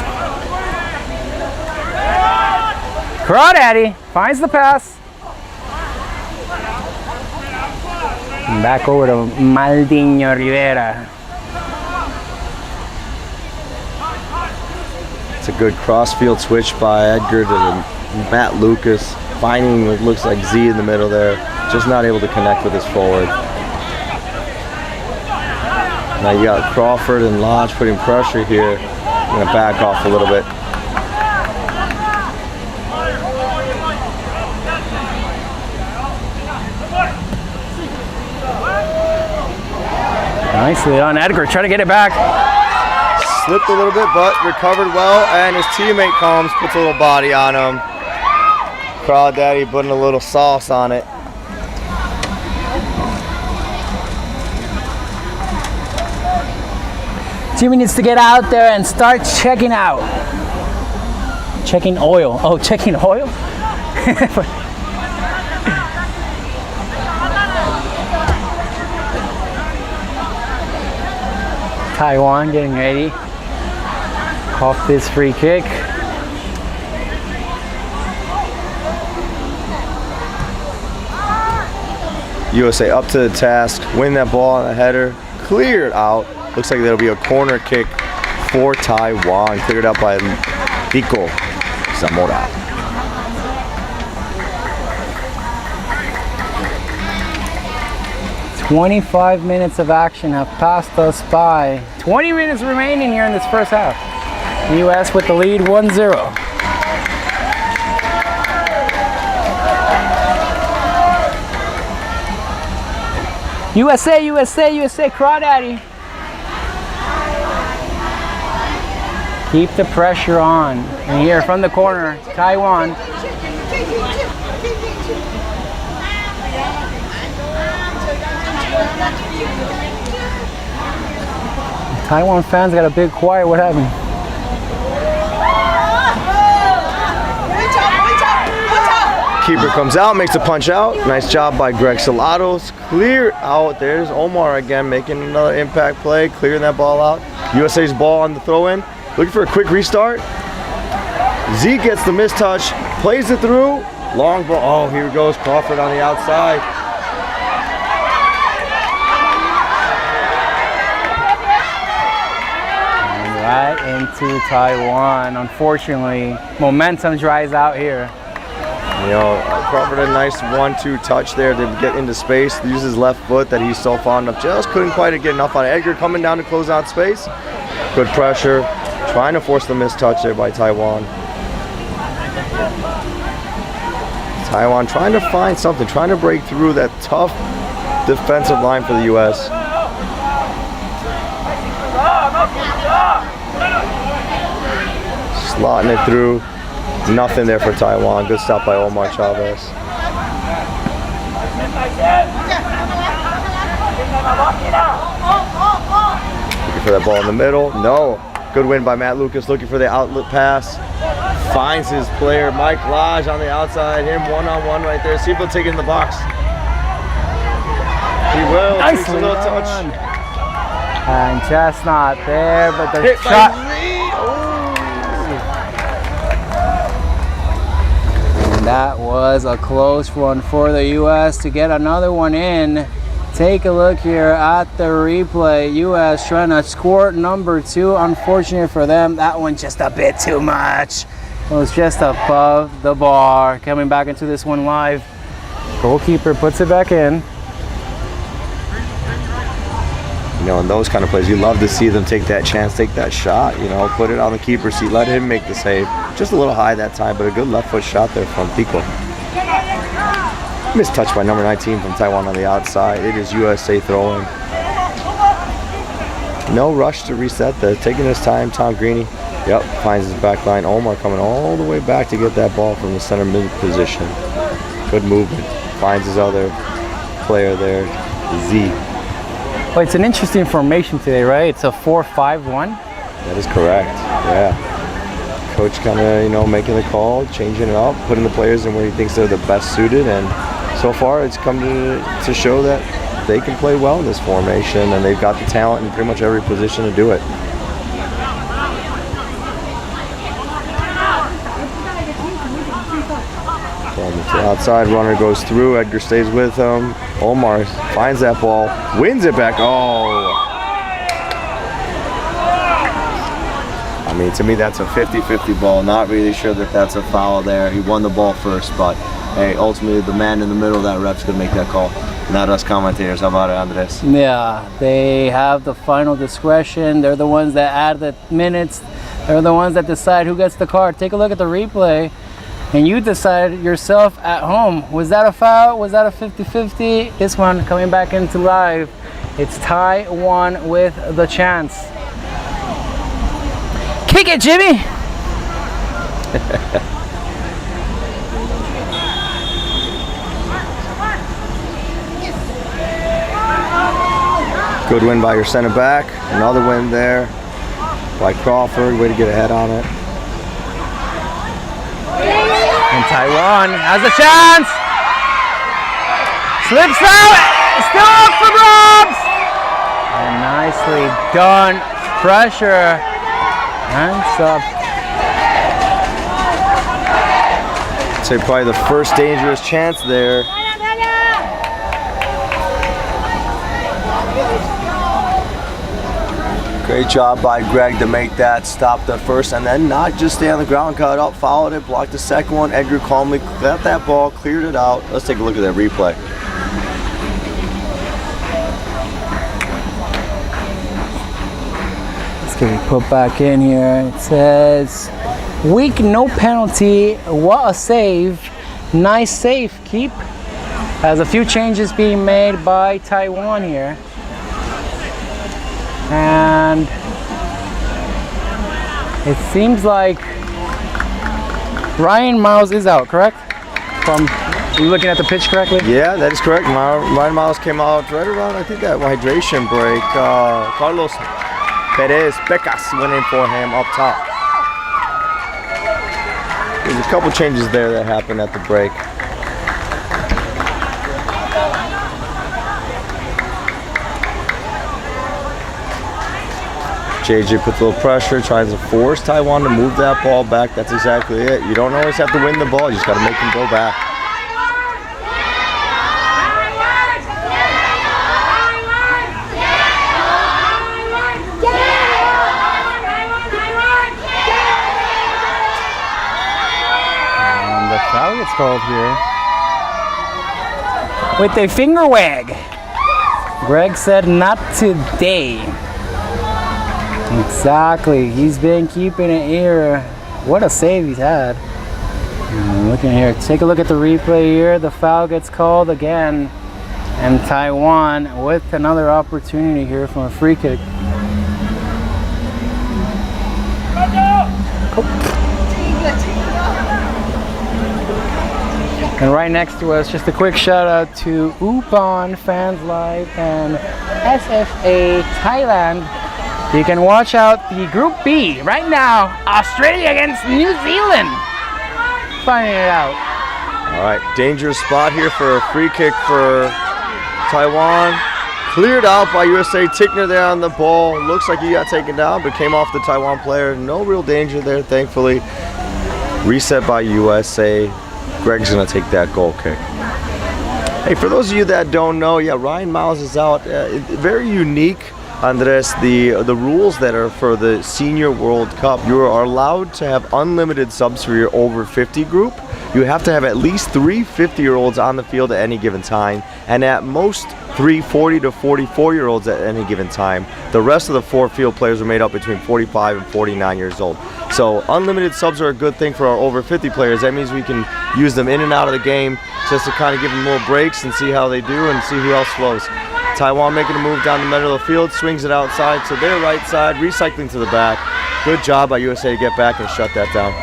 Crawdaddy finds the pass. And back over to Maldinho Rivera. It's a good cross-field switch by Edgar to Matt Lucas, finding what looks like Z in the middle there, just not able to connect with his forward. Now you got Crawford and Lodge putting pressure here. I'm going to back off a little bit. Nicely on Edgar, try to get it back. Slipped a little bit, but recovered well, and his teammate comes, puts a little body on him. Crawdaddy putting a little sauce on it. Jimmy needs to get out there and start checking out. Checking oil. Oh, checking oil? Taiwan getting ready off this free kick. USA up to the task, win that ball on the header, clear it out. Looks like there'll be a corner kick for Taiwan, cleared out by Pico Zamora. "25 minutes of action have passed us by. 20 minutes remaining here in this first half. US with the lead 1-0. USA, USA, USA, Crawdaddy. Keep the pressure on. And here from the corner, Taiwan. Taiwan fans got a big quiet. What happened? Keeper comes out, makes a punch out. Nice job by Greg Salados. Clear out. There's Omar again making another impact play, clearing that ball out. USA's ball on the throw-in. Looking for a quick restart. Zeke gets the mistouch, plays it through. Long ball. Oh, here goes Crawford on the outside. And right into Taiwan. Unfortunately, momentum dries out here. You know, Crawford a nice 1-2 touch there to get into space. Uses his left foot that he's so fond of. Just couldn't quite get enough on it. Edgar coming down to close out space. Good pressure. Trying to force the mistouch there by Taiwan. Taiwan trying to find something, trying to break through that tough defensive line for the U.S. Slotting it through. Nothing there for Taiwan. Good stop by Omar Chavez. Looking for that ball in the middle. No. Good win by Matt Lucas. Looking for the outlet pass. Finds his player, Mike Lodge, on the outside. Him one-on-one right there. See if he'll take it in the box. He will. Takes a little touch. And just not there, but the shot. And that was a close one for the U.S. to get another one in. Take a look here at the replay. U.S. trying to score number 2. Unfortunate for them, that one just a bit too much. It was just above the bar. Coming back into this one live. Goalkeeper puts it back in. You know, in those kind of plays, you love to see them take that chance, take that shot, you know, put it on the keeper's seat, let him make the save. Just a little high that time, but a good left foot shot there from Pico. Missed touch by number 19 from Taiwan on the outside. It is USA throwing. No rush to reset there. Taking his time, Tom Greeny. Yep, finds his back line. Omar coming all the way back to get that ball from the center mid position. Good movement. Finds his other player there, Z. Well, it's an interesting formation today, right? It's a 4-5-1. That is correct, yeah. Coach kind of, you know, making the call, changing it up, putting the players in where he thinks they're the best suited, and so far it's come to show that they can play well in this formation, and they've got the talent in pretty much every position to do it. The outside runner goes through, Edgar stays with him. Omar finds that ball, wins it back. Oh! I mean, to me, that's a 50-50 ball. Not really sure that that's a foul there. He won the ball first, but hey, ultimately, the man in the middle of that rep's going to make that call. Not us commentators. How about it, Andres? Yeah, they have the final discretion. They're the ones that add the minutes. They're the ones that decide who gets the card. Take a look at the replay, and you decide yourself at home. Was that a foul? Was that a 50-50? This one coming back into live. It's Taiwan with the chance. Kick it, Jimmy! Good win by your center back. Another win there by Crawford. Way to get ahead on it. And Taiwan has a chance! Slips out! Still up for grabs! And nicely done. Pressure. Hands up. I'd say probably the first dangerous chance there. Great job by Greg to make that stop the first and then not just stay on the ground, cut up, followed it, blocked the second one. Edgar calmly got that ball, cleared it out. Let's take a look at that replay. Let's get it put back in here. It says, weak, no penalty. What a save. Nice save, keep. Has a few changes being made by Taiwan here. And it seems like Ryan Miles is out, correct? Are you looking at the pitch correctly? Yeah, that is correct. Ryan Miles came out right around, I think, that hydration break. Carlos Perez Pecas went in for him up top. There's a couple changes there that happened at the break. JJ puts a little pressure, tries to force Taiwan to move that ball back. That's exactly it. You don't always have to win the ball. You just got to make them go back. And the foul gets called here with a finger wag. Greg said not today. Exactly. He's been keeping it here. What a save he's had. Looking here. Take a look at the replay here. The foul gets called again. And Taiwan with another opportunity here from a free kick. And right next to us, just a quick shout out to Ubon Fans Live and SFA Thailand. You can watch out the Group B right now. Australia against New Zealand. Finding it out. All right, dangerous spot here for a free kick for Taiwan. Cleared out by USA. Tickner there on the ball. Looks like he got taken down, but came off the Taiwan player. No real danger there, thankfully. Reset by USA. Greg's gonna take that goal kick. Hey, for those of you that don't know, yeah, Ryan Miles is out. Very unique, Andres. The rules that are for the Senior World Cup, you are allowed to have unlimited subs for your over 50 group. You have to have at least 3 50-year-olds on the field at any given time, and at most 3 40 to 44-year-olds at any given time. The rest of the 4 field players are made up between 45 and 49 years old. So unlimited subs are a good thing for our over 50 players. That means we can use them in and out of the game just to kind of give them little breaks and see how they do and see who else flows. Taiwan making a move down the middle of the field, swings it outside to their right side, recycling to the back. Good job by USA to get back and shut that down.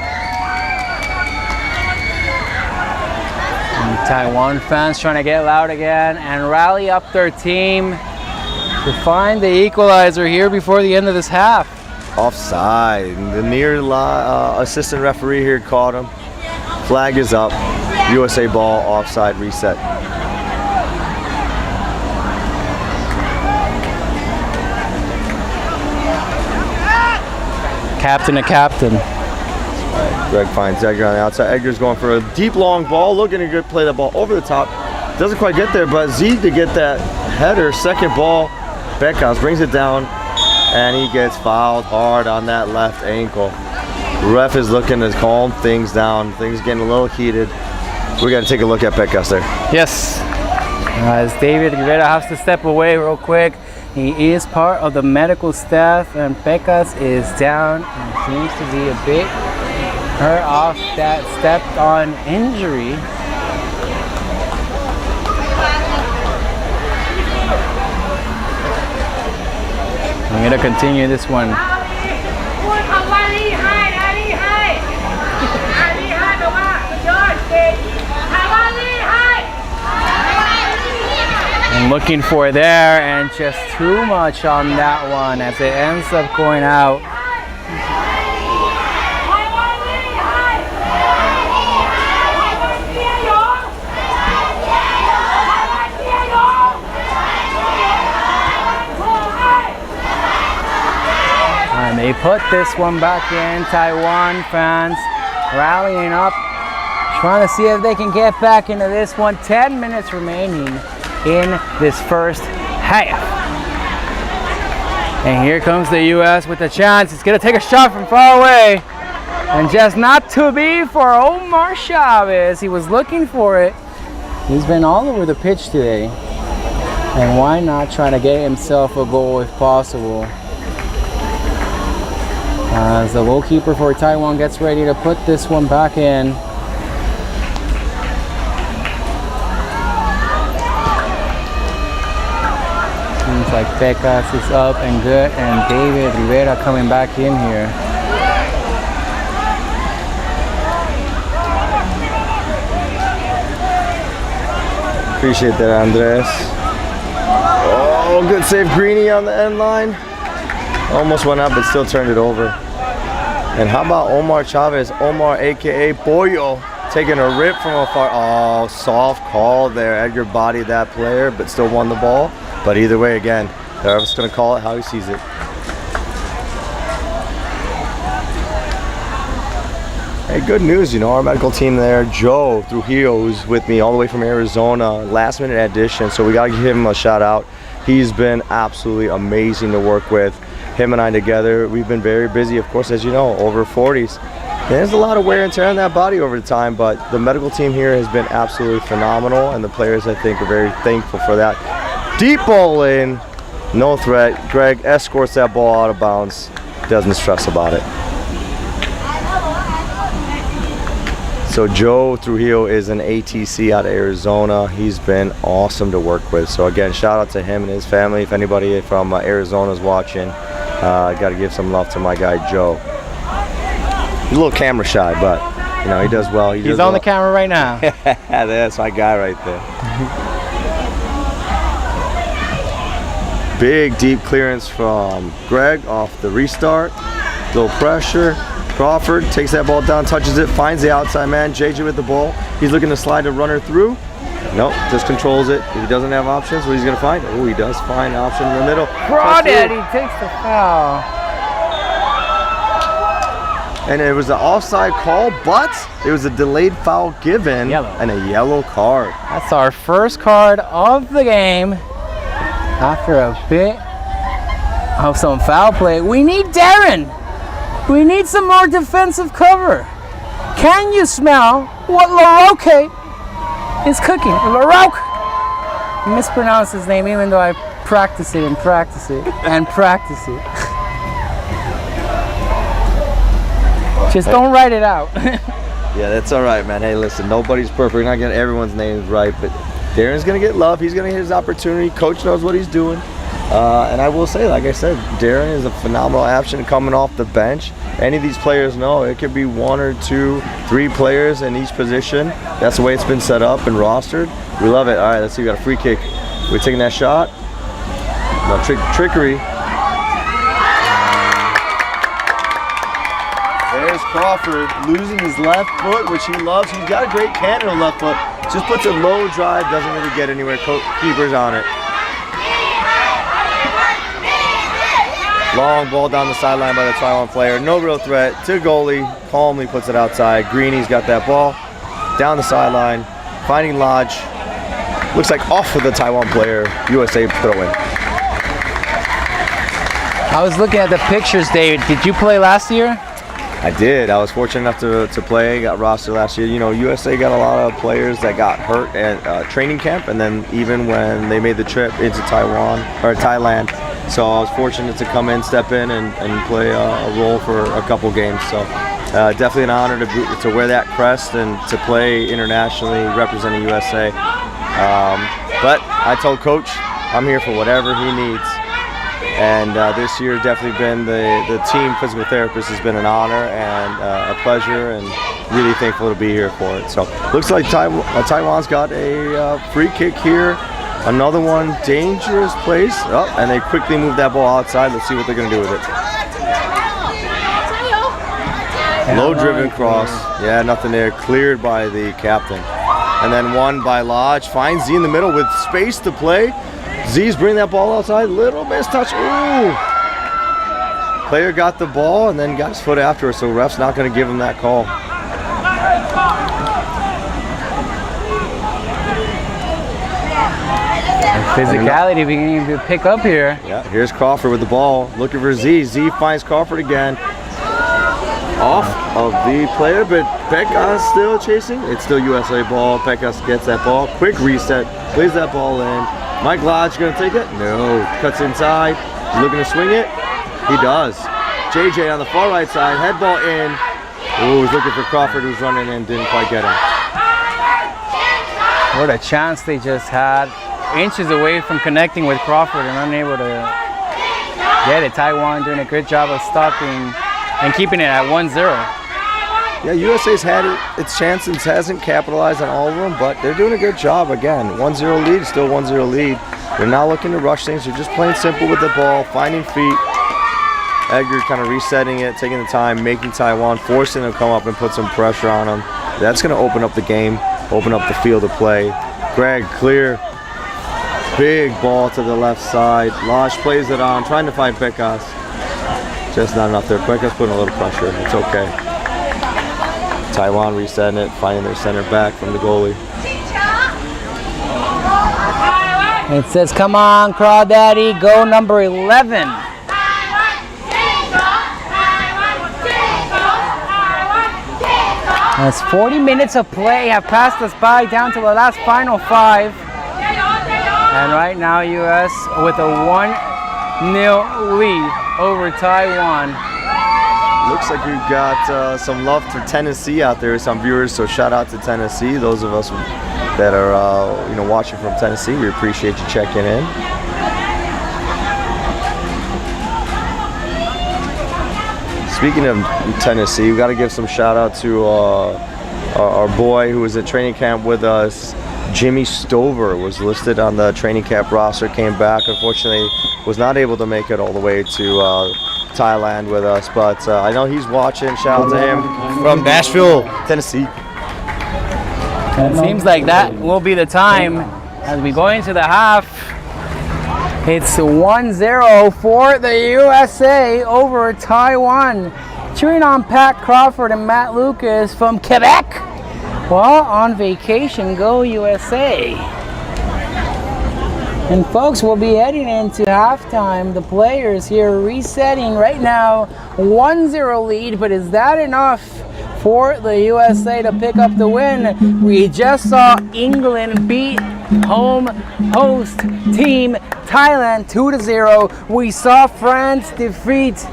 And Taiwan fans trying to get loud again and rally up their team to find the equalizer here before the end of this half. Offside. The near assistant referee here caught him. Flag is up. USA ball, offside, reset. Captain to captain. Greg finds Edgar on the outside. Edgar's going for a deep long ball, looking to play the ball over the top. Doesn't quite get there, but Zeke to get that header, second ball. Beckhouse brings it down, and he gets fouled hard on that left ankle. Ref is looking to calm things down. Things getting a little heated. We got to take a look at Beckhouse there. Yes. As David Rivera has to step away real quick. He is part of the medical staff, and Beckhouse is down and seems to be a bit hurt off that stepped on injury. I'm going to continue this one. And looking for there, and just too much on that one as it ends up going out. And they put this one back in. Taiwan fans rallying up, trying to see if they can get back into this one. 10 minutes remaining in this first half. And here comes the U.S. with a chance. It's going to take a shot from far away. And just not to be for Omar Chavez. He was looking for it. He's been all over the pitch today. And why not try to get himself a goal if possible? As the goalkeeper for Taiwan gets ready to put this one back in. Seems like Beckhouse is up and good, and David Rivera coming back in here. Appreciate that, Andres. Oh, good save, Greeny on the end line. Almost went up, but still turned it over. And how about Omar Chavez, Omar aka Boyo, taking a rip from afar. Oh, soft call there. Edgar bodied that player, but still won the ball. But either way, again, the ref's going to call it how he sees it. Hey, good news, you know, our medical team there, Joe Trujillo, who's with me all the way from Arizona, last minute addition, so we gotta give him a shout out. He's been absolutely amazing to work with. Him and I together, we've been very busy, of course, as you know, over 40s. There's a lot of wear and tear on that body over the time, but the medical team here has been absolutely phenomenal, and the players, I think, are very thankful for that. Deep ball in, no threat. Greg escorts that ball out of bounds, doesn't stress about it. So Joe Trujillo is an ATC out of Arizona. He's been awesome to work with. So again, shout out to him and his family. If anybody from Arizona is watching, I got to give some love to my guy Joe. He's a little camera shy, but you know he does well. He's on the camera right now. That's my guy right there. Big deep clearance from Greg off the restart. Little pressure. Crawford takes that ball down, touches it, finds the outside man, JJ with the ball. He's looking to slide the runner through. Nope, just controls it. If he doesn't have options, what he's gonna find? Oh, he does find an option in the middle. Crawdaddy takes the foul. And it was an offside call, but it was a delayed foul given and a yellow card. That's our first card of the game after a bit of some foul play. We need Darren. We need some more defensive cover. Can you smell what LaRoque is cooking? LaRoque! I mispronounced his name even though I practice it and practice it and practice it. Just don't write it out. Yeah, that's all right, man. Hey, listen, nobody's perfect. We're not getting everyone's names right, but Darren's going to get love. He's going to get his opportunity. Coach knows what he's doing. And I will say, like I said, Darren is a phenomenal option coming off the bench. Any of these players know it could be 1 or 2, 3 players in each position. That's the way it's been set up and rostered. We love it. All right, let's see. We got a free kick. We're taking that shot. No trickery. There's Crawford losing his left foot, which he loves. He's got a great canter on left foot. Just puts a low drive, doesn't really get anywhere. Keeper's on it. Long ball down the sideline by the Taiwan player. No real threat to goalie. Calmly puts it outside. Greeny's got that ball down the sideline. Finding Lodge. Looks like off of the Taiwan player. USA throw in. I was looking at the pictures, David. Did you play last year? I did. I was fortunate enough to play. Got rostered last year. You know, USA got a lot of players that got hurt at training camp, and then even when they made the trip into Taiwan or Thailand. So I was fortunate to come in, step in, and play a role for a couple games. So definitely an honor to wear that crest and to play internationally, representing USA. But I told Coach I'm here for whatever he needs. And this year definitely been the team physical therapist has been an honor and a pleasure, and really thankful to be here for it. So looks like Taiwan's got a free kick here. Another one, dangerous place. Oh, and they quickly move that ball outside. Let's see what they're going to do with it. Low driven cross. Yeah, nothing there. Cleared by the captain. And then one by Lodge. Finds Z in the middle with space to play. Z's bring that ball outside. Little mistouch. Ooh. Player got the ball and then got his foot after her, so ref's not going to give him that call. Physicality beginning to pick up here. Yeah, here's Crawford with the ball, looking for Z. Z finds Crawford again. Off of the player, but Pekka's still chasing. It's still USA ball. Pekka gets that ball. Quick reset, plays that ball in. Mike Lodge gonna take it? No. Cuts inside. He's looking to swing it. He does. JJ on the far right side, head ball in. Ooh, he's looking for Crawford, who's running in, didn't quite get him. What a chance they just had. Inches away from connecting with Crawford and unable to get it. Taiwan doing a good job of stopping and keeping it at 1-0. Yeah, USA's had its chances, hasn't capitalized on all of them, but they're doing a good job again. 1-0 lead, still 1-0 lead. They're not looking to rush things. They're just playing simple with the ball, finding feet. Edgar kind of resetting it, taking the time, making Taiwan, forcing them to come up and put some pressure on them. That's going to open up the game, open up the field of play. Greg, clear. Big ball to the left side. Lodge plays it on, trying to find Pekkas. Just not enough there. Pekkas putting a little pressure. It's okay. Taiwan resetting it, finding their center back from the goalie. It says, come on, Crawdaddy, go number 11. As 40 minutes of play have passed us by down to the last final 5. And right now, U.S. with a 1-0 lead over Taiwan. Looks like we've got some love for Tennessee out there, some viewers, so shout out to Tennessee. Those of us that are watching from Tennessee, we appreciate you checking in. Speaking of Tennessee, we got to give some shout out to our boy who was at training camp with us. Jimmy Stover was listed on the training camp roster, came back, unfortunately was not able to make it all the way to Thailand with us, but I know he's watching. Shout out to him from Nashville, Tennessee. It seems like that will be the time as we go into the half. It's 1-0 for the USA over Taiwan. Cheering on Pat Crawford and Matt Lucas from Quebec. While on vacation, go USA. And folks, we'll be heading into halftime. The players here resetting right now, 1-0 lead, but is that enough for the USA to pick up the win? We just saw England beat host team Thailand 2-0. We saw France defeat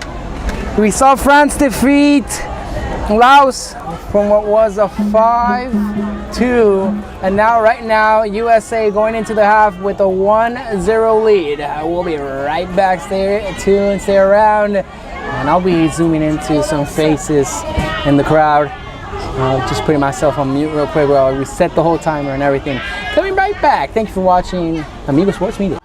Laos from what was a 5-2, and right now USA going into the half with a 1-0 lead. We'll be right back. Stay tuned, stay around, and I'll be zooming into some faces in the crowd. Just putting myself on mute real quick while I reset the whole timer and everything. Coming right back. Thank you for watching Amigo Sports Media.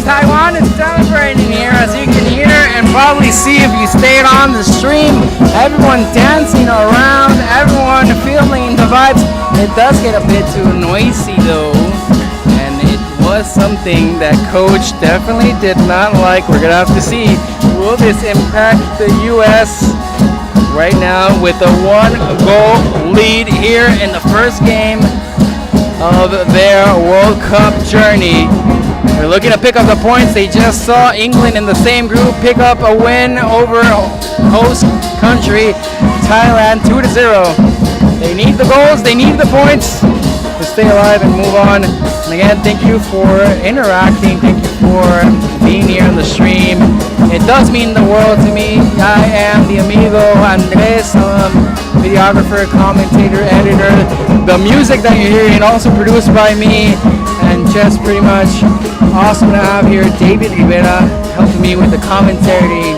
Taiwan is celebrating here, as you can hear and probably see if you stayed on the stream. Everyone dancing around, everyone feeling the vibes. It does get a bit too noisy though, and it was something that coach definitely did not like. We're gonna have to see, will this impact the U.S. right now with a 1-goal lead here in the first game of their World Cup journey. They're looking to pick up the points. They just saw England in the same group pick up a win over host country Thailand 2-0. They need the goals, they need the points to stay alive and move on. And again, thank you for interacting, thank you for being here on the stream. It does mean the world to me. I am the Amigo Andres, videographer, commentator, editor. The music that you're hearing also produced by me, and just pretty much awesome to have here David Rivera helping me with the commentary,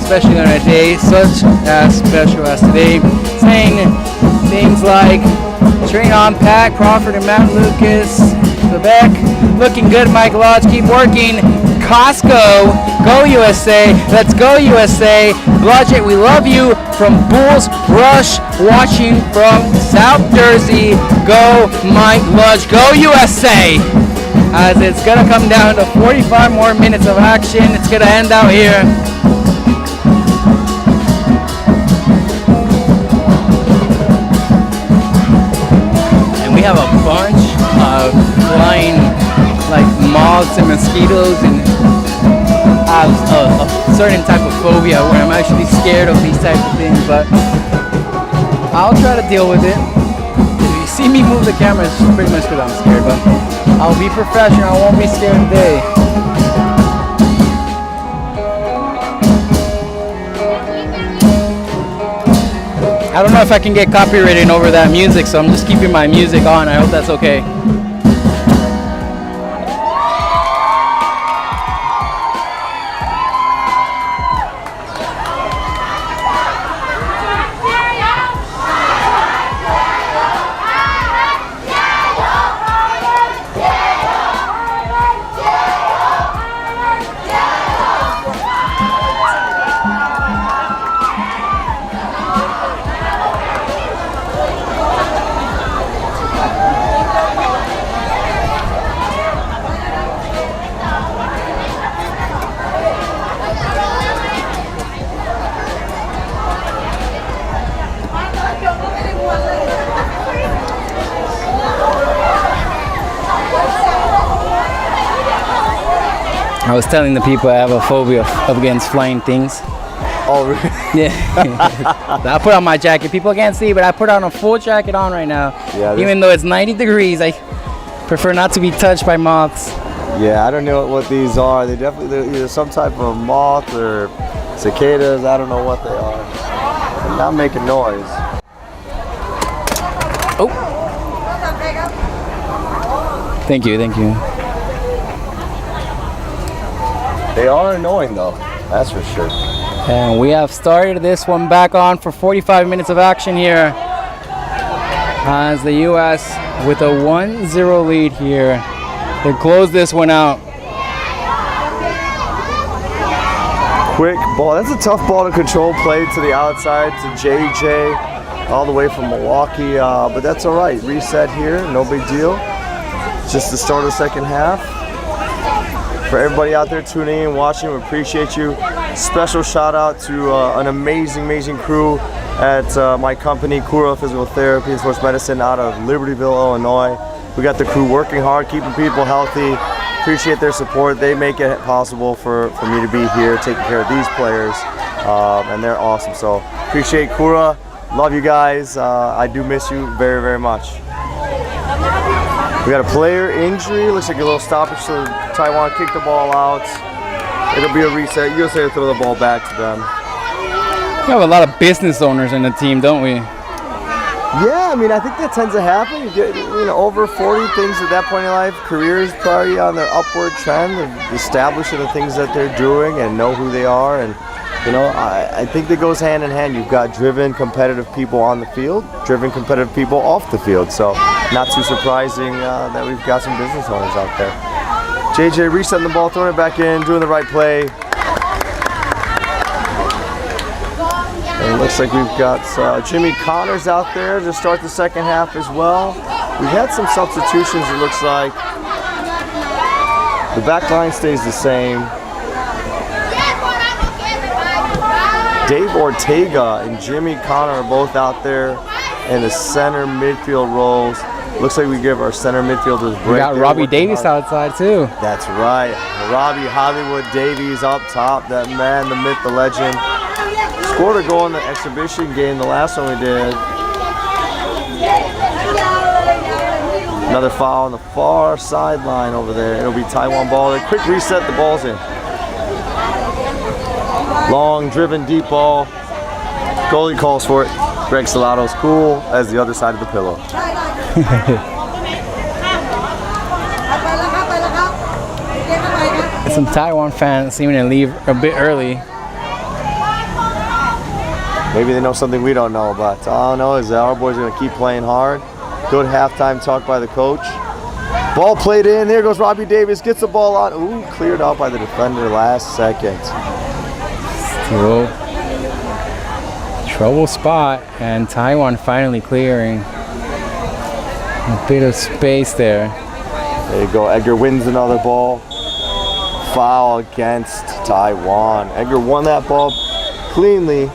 especially on a day such as special as today, saying things like train on Pat Crawford and Matt Lucas, Quebec looking good, Mike Lodge, keep working, Costco, go USA, let's go USA, Blodgett, we love you, from Bulls Rush, watching from South Jersey, go Mike Lodge, go USA, as it's gonna come down to 45 more minutes of action. It's gonna end out here. And we have a bunch of flying like moths and mosquitoes, and I have a certain type of phobia where I'm actually scared of these types of things, but I'll try to deal with it. If you see me move the camera, it's pretty much because I'm scared, but I'll be professional, I won't be scared today. I don't know if I can get copyrighted over that music, so I'm just keeping my music on. I hope that's okay. I was telling the people I have a phobia up against flying things. Oh, really? Yeah. I put on my jacket. People can't see, but I put on a full jacket on right now. Yeah, even though it's 90 degrees, I prefer not to be touched by moths. Yeah, I don't know what these are. They're either some type of moth or cicadas. I don't know what they are. They're not making noise. Oh. Thank you, thank you. They are annoying though, that's for sure. And we have started this one back on for 45 minutes of action here, as the U.S. with a 1-0 lead here. They close this one out. Quick ball. That's a tough ball to control. Played to the outside to JJ, all the way from Milwaukee. But that's all right. Reset here. No big deal. Just the start of the second half. For everybody out there tuning in, watching, we appreciate you. Special shout out to an amazing crew at my company, Kura Physical Therapy and Sports Medicine, out of Libertyville, Illinois. We got the crew working hard, keeping people healthy. Appreciate their support. They make it possible for me to be here, taking care of these players, and they're awesome. So appreciate Kura. Love you guys. I do miss you very much. We got a player injury. Looks like a little stoppage, so Taiwan kicked the ball out. It'll be a reset. USA will throw the ball back to them. We have a lot of business owners in the team, don't we? Yeah, I mean, I think that tends to happen. You get, over 40 things at that point in life. Careers probably on their upward trend of establishing the things that they're doing and know who they are. And I think that goes hand in hand. You've got driven, competitive people on the field, driven, competitive people off the field. So not too surprising that we've got some business owners out there. JJ resetting the ball, throwing it back in, doing the right play. And it looks like we've got Jimmy Connors out there to start the second half as well. We've had some substitutions, it looks like. The back line stays the same. Dave Ortega and Jimmy Connor are both out there in the center midfield roles. Looks like we give our center midfielders break. We got Robbie Davis outside too. That's right. Robbie Hollywood Davies up top. That man, the myth, the legend. Scored a goal in the exhibition game, the last one we did. Another foul on the far sideline over there. It'll be Taiwan ball. A quick reset, the ball's in. Long, driven, deep ball. Goalie calls for it. Greg Salato's cool as the other side of the pillow. Some Taiwan fans seeming to leave a bit early. Maybe they know something we don't know, but all I know is that our boys are going to keep playing hard. Good halftime talk by the coach. Ball played in. There goes Robbie Davis. Gets the ball on. Ooh, cleared out by the defender last second. Still trouble spot, and Taiwan finally clearing a bit of space there. There you go. Edgar wins another ball. Foul against Taiwan. Edgar won that ball cleanly.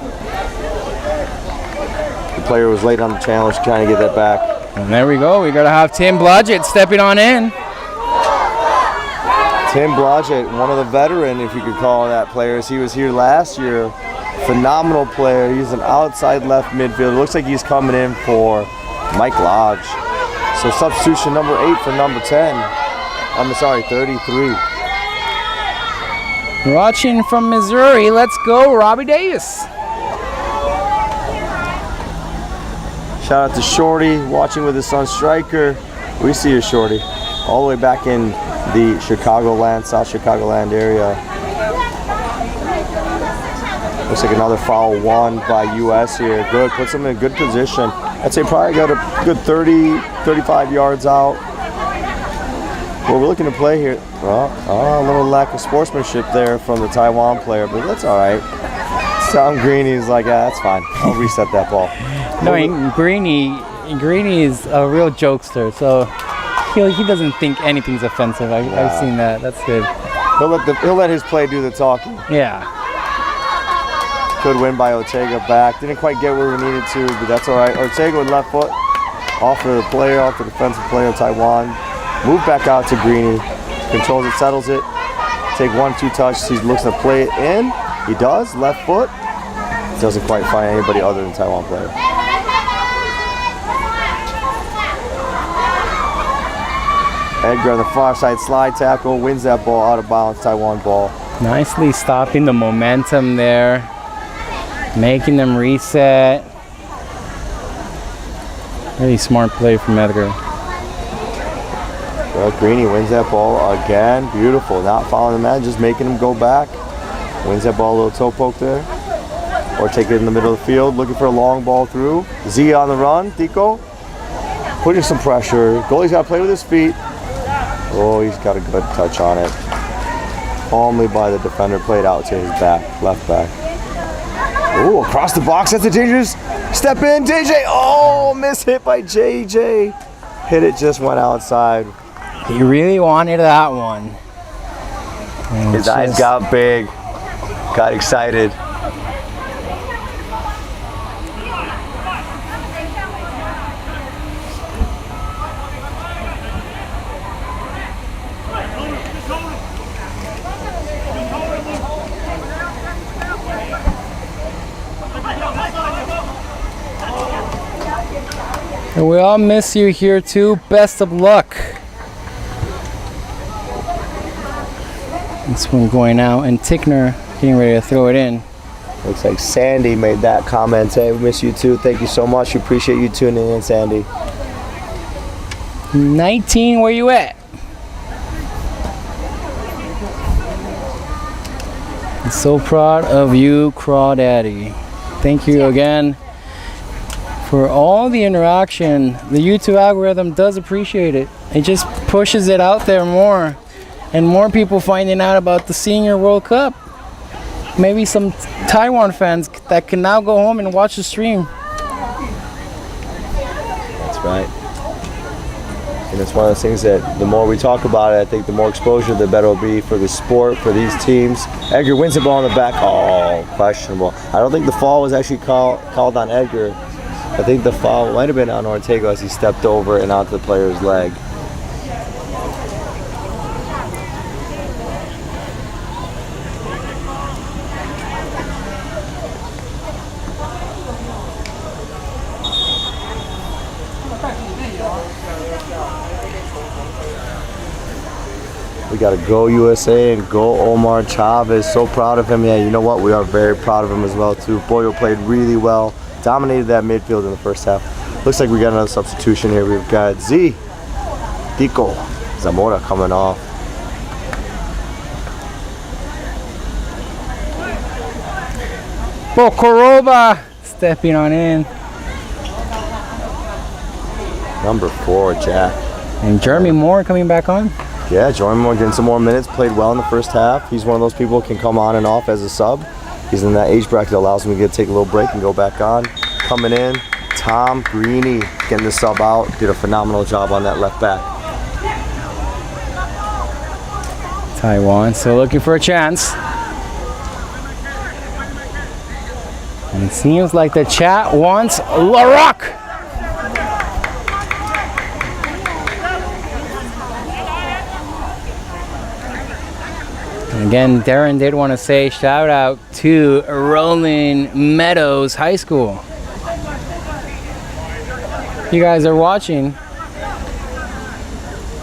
The player was late on the challenge, trying to get that back. And there we go. We got to have Tim Blodgett stepping on in. Tim Blodgett, one of the veteran, if you could call that players. He was here last year. Phenomenal player. He's an outside left midfielder. Looks like he's coming in for Mike Lodge. So substitution number 8 for number 10. I'm sorry, 33. Watching from Missouri, let's go, Robbie Davis. Shout out to Shorty, watching with his son Striker. We see you, Shorty. All the way back in the Chicagoland, South Chicagoland area. Looks like another foul won by US here. Good, puts them in a good position. I'd say probably got a good 30, 35 yards out. What we're looking to play here, well, a little lack of sportsmanship there from the Taiwan player, but that's all right. Tom Greeny's like, yeah, that's fine. I'll reset that ball. No, Greeny is a real jokester, so he doesn't think anything's offensive. I've seen that. That's good. He'll let his play do the talking. Yeah. Good win by Ortega back. Didn't quite get where we needed to, but that's all right. Ortega with left foot off the player, off the defensive player of Taiwan. Move back out to Greeny. Controls it, settles it. Take 1-2 touches. He looks to play it in. He does. Left foot. Doesn't quite find anybody other than Taiwan player. Edgar on the far side slide tackle, wins that ball out of bounds, Taiwan ball. Nicely stopping the momentum there, making them reset. Really smart play from Edgar. Well, Greeny wins that ball again, beautiful. Not following the man, just making him go back. Wins that ball, a little toe poke there. Or take it in the middle of the field, looking for a long ball through. Z on the run, Tico. Putting some pressure. Goalie's got to play with his feet. Oh, he's got a good touch on it. Calmly by the defender, played out to his back, left back. Oh, across the box, that's a dangerous step in, JJ. Oh, miss hit by JJ. Hit it, just went outside. He really wanted that one. And his eyes got big, got excited. And we all miss you here too. Best of luck. This one going out, and Tickner getting ready to throw it in. Looks like Sandy made that comment. Hey, we miss you too. Thank you so much. We appreciate you tuning in, Sandy. 19, where you at? I'm so proud of you, Crawdaddy. Thank you again for all the interaction. The YouTube algorithm does appreciate it. It just pushes it out there more. and more people finding out about the Senior World Cup. Maybe some Taiwan fans that can now go home and watch the stream. That's right. And it's one of those things that the more we talk about it, I think the more exposure, the better it'll be for the sport, for these teams. Edgar wins the ball in the back. Oh, questionable. I don't think the foul was actually called on Edgar. I think the foul might have been on Ortega as he stepped over and onto the player's leg. We got to go USA and go Omar Chavez. So proud of him. Yeah, you know what? We are very proud of him as well too. Boyo played really well. Dominated that midfield in the first half. Looks like we got another substitution here. We've got Tico Zamora coming off. Bokoroba stepping on in. Number 4, Jack. And Jeremy Moore coming back on. Yeah, Jeremy Moore getting some more minutes. Played well in the first half. He's one of those people who can come on and off as a sub. He's in that age bracket that allows him to take a little break and go back on. Coming in, Tom Greeny getting the sub out. Did a phenomenal job on that left back. Taiwan still looking for a chance. And it seems like the chat wants LaRock. And again, Darren did want to say shout out to Rolling Meadows High School. You guys are watching.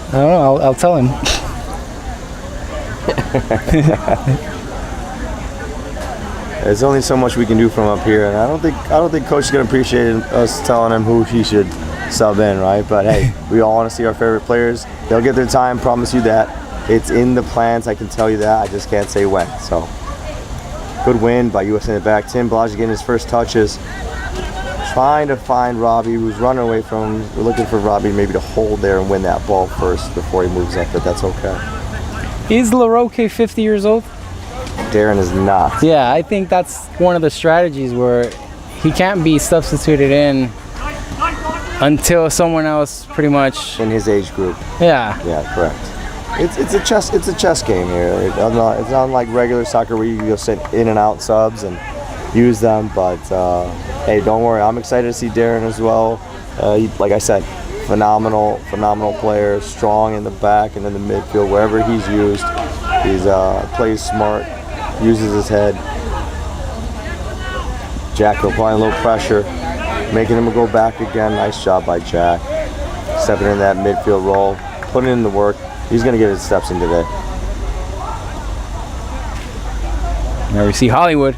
I don't know, I'll tell him. There's only so much we can do from up here, and I don't think Coach is gonna appreciate us telling him who he should sub in, right? But hey, we all want to see our favorite players. They'll get their time, promise you that. It's in the plans, I can tell you that. I just can't say when. So, good win by US in the back. Tim Blodge getting his first touches. Trying to find Robbie, who's running away from him. We're looking for Robbie maybe to hold there and win that ball first before he moves up, but that's okay. Is LaRoque 50 years old? Darren is not. Yeah, I think that's one of the strategies where he can't be substituted in until someone else pretty much In his age group. Yeah. Yeah, correct. It's a chess game here. It's not like regular soccer where you go sit in and out subs and use them. But hey, don't worry. I'm excited to see Darren as well. Like I said, phenomenal player, strong in the back and in the midfield wherever he's used. He's plays smart, uses his head. Jack applying a little pressure, making him go back again. Nice job by Jack, stepping in that midfield role, putting in the work. He's going to get his steps in today. Now we see Hollywood.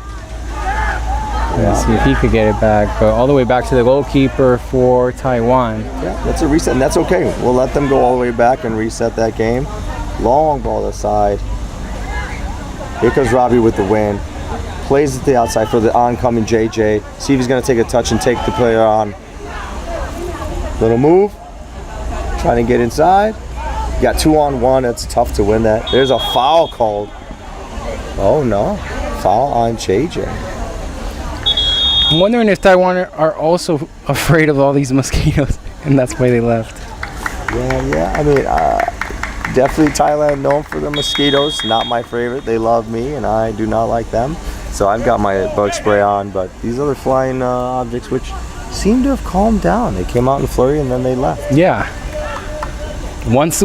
Let's see if he could get it back. But all the way back to the goalkeeper for Taiwan. Yeah, that's a reset, and that's okay. We'll let them go all the way back and reset that game. Long ball to the side. Here comes Robbie with the win. Plays it to the outside for the oncoming JJ. See if he's going to take a touch and take the player on. Little move. Trying to get inside. You got 2-on-1. That's tough to win that. There's a foul called. Oh no. Foul on JJ. I'm wondering if Taiwan are also afraid of all these mosquitoes, and that's why they left. Yeah. I mean, definitely Thailand known for the mosquitoes. Not my favorite. They love me, and I do not like them. So I've got my bug spray on, but these other flying objects, which seem to have calmed down. They came out in a flurry, and then they left. Yeah. Once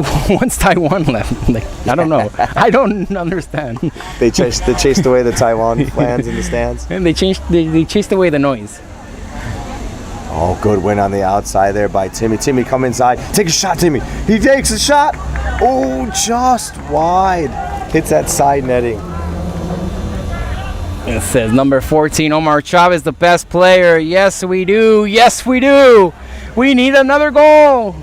Taiwan left, like, I don't know. I don't understand. They chased away the Taiwan fans in the stands. And they chased away the noise. Oh, good win on the outside there by Timmy. Timmy, come inside. Take a shot, Timmy. He takes a shot. Oh, just wide. Hits that side netting. It says number 14, Omar Chavez, the best player. Yes, we do. Yes, we do. We need another goal.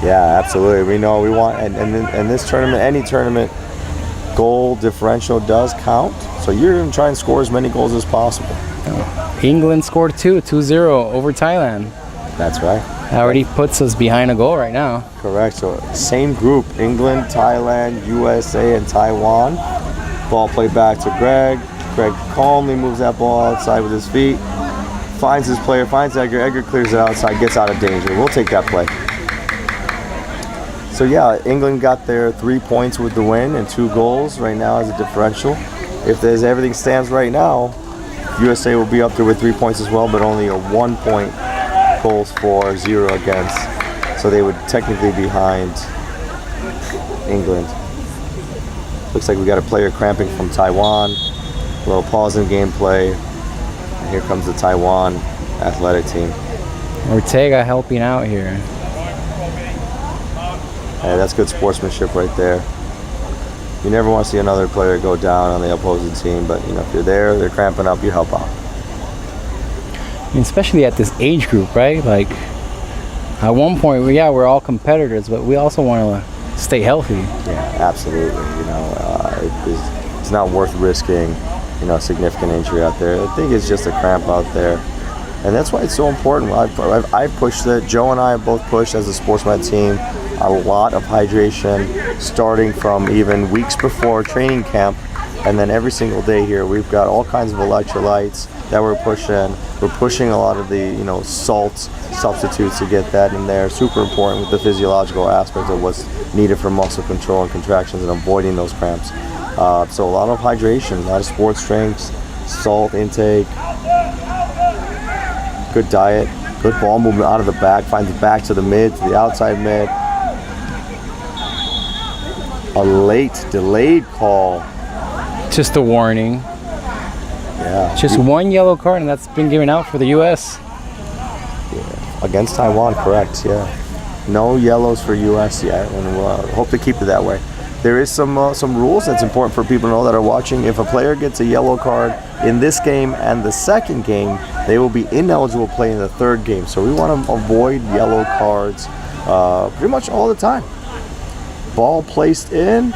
Yeah, absolutely. We know we want, and this tournament, any tournament, goal differential does count. So you're going to try and score as many goals as possible. England scored 2-0 over Thailand. That's right. Already puts us behind a goal right now. Correct. So same group: England, Thailand, USA, and Taiwan. Ball played back to Greg. Greg calmly moves that ball outside with his feet. Finds his player, finds Edgar. Edgar clears it outside, gets out of danger. We'll take that play. So yeah, England got their 3 points with the win and 2 goals right now as a differential. If there's everything stands right now, USA will be up there with 3 points as well, but only a 1 point goals for, 0 against. So they would technically be behind England. Looks like we got a player cramping from Taiwan. A little pause in gameplay. And here comes the Taiwan athletic team. Ortega helping out here. Hey, that's good sportsmanship right there. You never want to see another player go down on the opposing team, but you know, if you're there, they're cramping up, you help out. I mean, especially at this age group, right? Like, at one point, we're all competitors, but we also want to stay healthy. Yeah, absolutely. You know, it's not worth risking, you know, significant injury out there. I think it's just a cramp out there. And that's why it's so important. I pushed that. Joe and I have both pushed as a sportsman team a lot of hydration, starting from even weeks before training camp, and then every single day here we've got all kinds of electrolytes that we're pushing. We're pushing a lot of the, you know, salt substitutes to get that in there. Super important with the physiological aspect of what's needed for muscle control and contractions and avoiding those cramps. So a lot of hydration, a lot of sports drinks, salt intake. Good diet, good ball movement out of the back, finds it back to the mid, to the outside mid. A late, delayed call. Just a warning. Yeah. Just one yellow card, and that's been given out for the U.S. Yeah. Against Taiwan, correct, yeah. No yellows for U.S. yet, and we'll hope to keep it that way. There is some rules that's important for people to know that are watching. If a player gets a yellow card in this game and the second game, they will be ineligible to play in the third game. So we want to avoid yellow cards pretty much all the time. Ball placed in.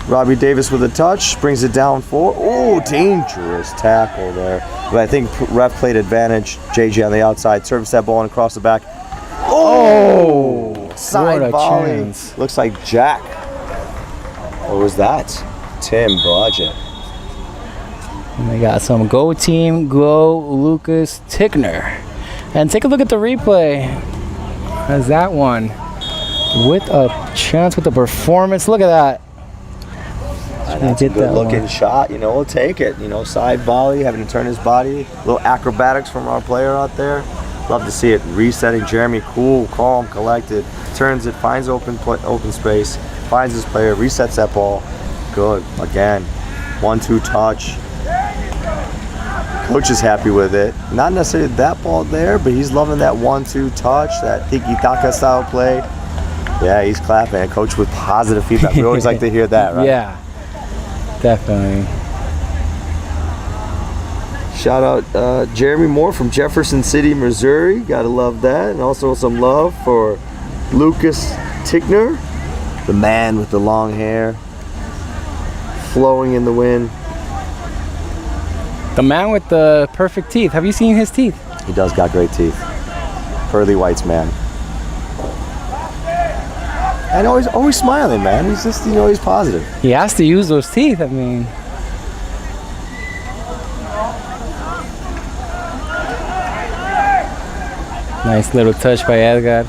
Robbie Davis with a touch, brings it down for, oh, dangerous tackle there. But I think ref played advantage. JJ on the outside, service that ball and across the back. Oh, side volley. Chance. Looks like Jack. What was that? Tim Blodgett. And they got some go team, go Lucas Tickner. And take a look at the replay. As that one with a chance with the performance. Look at that. That's a good looking shot. You know, we'll take it. You know, side volley, having to turn his body. A little acrobatics from our player out there. Love to see it. Resetting Jeremy, cool, calm, collected. Turns it, finds open space, finds his player, resets that ball. Good. Again, 1-2 touch. Coach is happy with it. Not necessarily that ball there, but he's loving that 1-2 touch, that tiki-taka style play. Yeah, he's clapping. Coach with positive feedback. We always like to hear that, right? Yeah, definitely. Shout out Jeremy Moore from Jefferson City, Missouri. Gotta love that. And also some love for Lucas Tickner, the man with the long hair, flowing in the wind. The man with the perfect teeth. Have you seen his teeth? He does got great teeth. Pearly whites, man. And always smiling, man. He's just, you know, he's positive. He has to use those teeth. I mean, nice little touch by Edgar.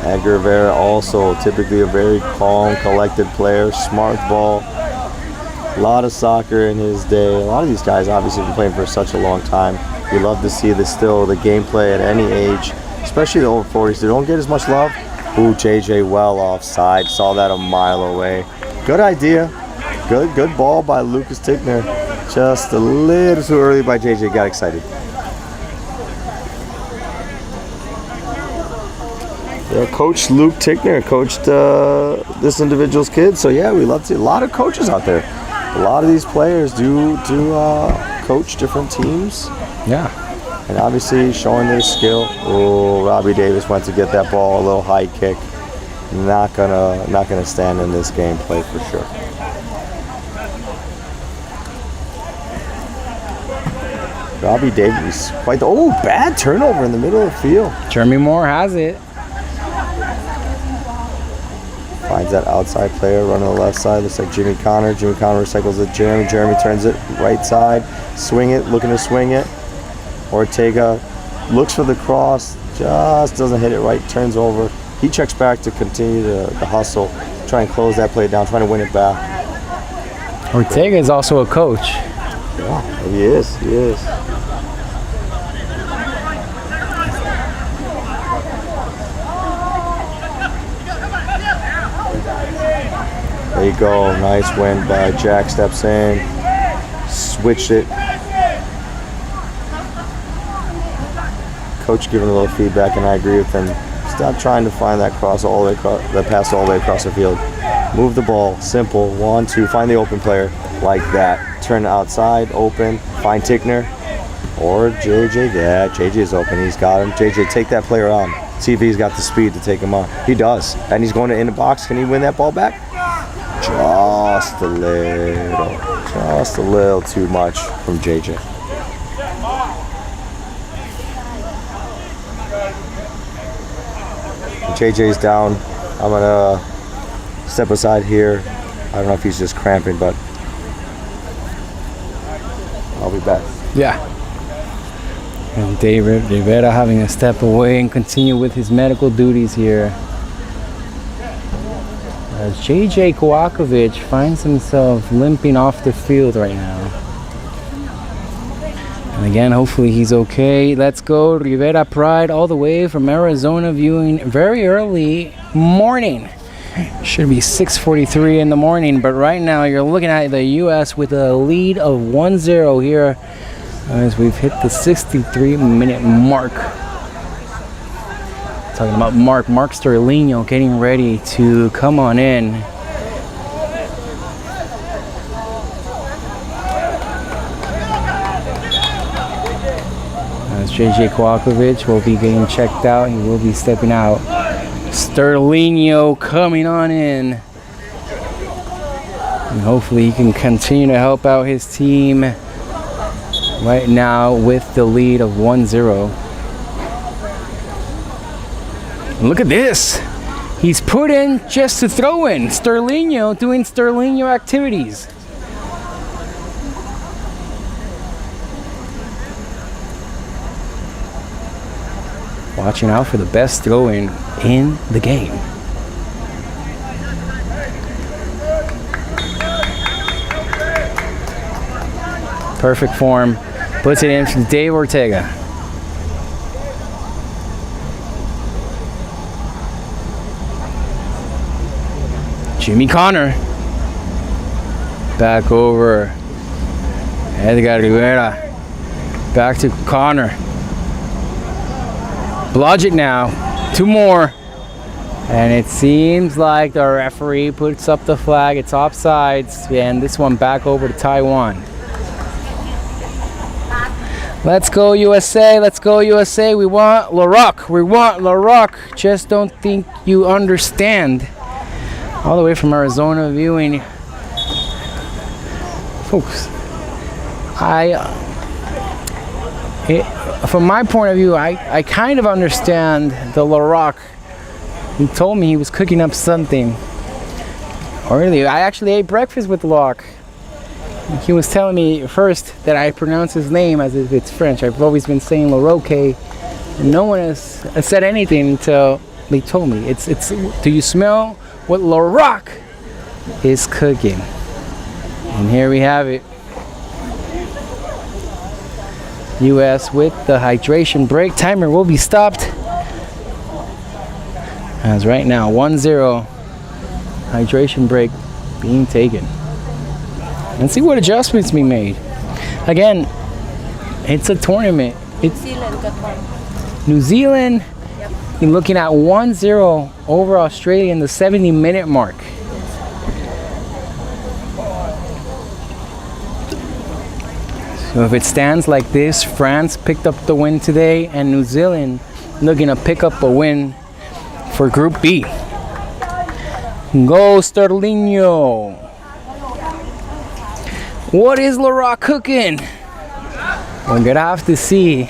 Edgar Rivera, also typically a very calm, collected player, smart ball. A lot of soccer in his day. A lot of these guys obviously have been playing for such a long time. We love to see this still, the gameplay at any age, especially the over-40s. They don't get as much love. Ooh, JJ well offside. Saw that a mile away. Good idea. Good ball by Lucas Tickner. Just a little too early by JJ. Got excited. Yeah, Coach Luke Tickner coached this individual's kids. So yeah, we love to see a lot of coaches out there. A lot of these players do coach different teams. Yeah. And obviously showing their skill. Oh, Robbie Davis went to get that ball, a little high kick. Not gonna stand in this gameplay for sure. Robbie Davies. Bad turnover in the middle of the field. Jeremy Moore has it. Finds that outside player, running the left side. Looks like Jimmy Connor. Jimmy Connor recycles it. Jeremy turns it right side. Swing it, looking to swing it. Ortega looks for the cross, just doesn't hit it right, turns over. He checks back to continue the hustle, try and close that play down, trying to win it back. Ortega is also a coach. Yeah, he is. There you go, nice win by Jack, steps in, switched it. Coach giving a little feedback, and I agree with him. Stop trying to find that pass all the way across the field. Move the ball, simple, 1-2, find the open player like that. Turn outside, open, find Tickner or JJ. Yeah, JJ's open, he's got him. JJ, take that player on. See if he's got the speed to take him on. He does, and he's going to in the box. Can he win that ball back? Just a little too much from JJ. JJ's down. I'm gonna step aside here. I don't know if he's just cramping, but I'll be back. Yeah. And David Rivera having to step away and continue with his medical duties here. As JJ Kowakovic finds himself limping off the field right now. And again, hopefully he's okay. Let's go, Rivera Pride, all the way from Arizona, viewing very early morning. Should be 6:43 in the morning, but right now you're looking at the U.S. with a lead of 1-0 here as we've hit the 63-minute mark. Talking about Mark Sterlino getting ready to come on in. As JJ Kowakovic will be getting checked out, he will be stepping out. Sterlino coming on in. And hopefully he can continue to help out his team right now with the lead of 1-0. Look at this. He's put in just to throw in. Sterlino doing Sterlino activities. Watching out for the best throw-in in the game. Perfect form. Puts it in from Dave Ortega. Jimmy Connor. Back over. Edgar Rivera. Back to Connor. Blodgett now. 2 more. And it seems like the referee puts up the flag. It's offsides. And this one back over to Taiwan. Let's go USA. Let's go USA. We want LaRock. We want LaRock. Just don't think you understand. All the way from Arizona viewing. Folks, from my point of view, I kind of understand the LaRock. He told me he was cooking up something. Earlier, I actually ate breakfast with LaRock. He was telling me first that I pronounce his name as if it's French. I've always been saying LaRoque, and no one has said anything until they told me. It's. Do you smell what LaRock is cooking? And here we have it. U.S. with the hydration break. Timer will be stopped. As right now, 1-0. Hydration break being taken. And see what adjustments we made. Again, it's a tournament. It's New Zealand. Yep. You're looking at 1-0 over Australia in the 70-minute mark. So if it stands like this, France picked up the win today, and New Zealand looking to pick up a win for Group B. Go Sterlino. What is LaRock cooking? We're gonna have to see.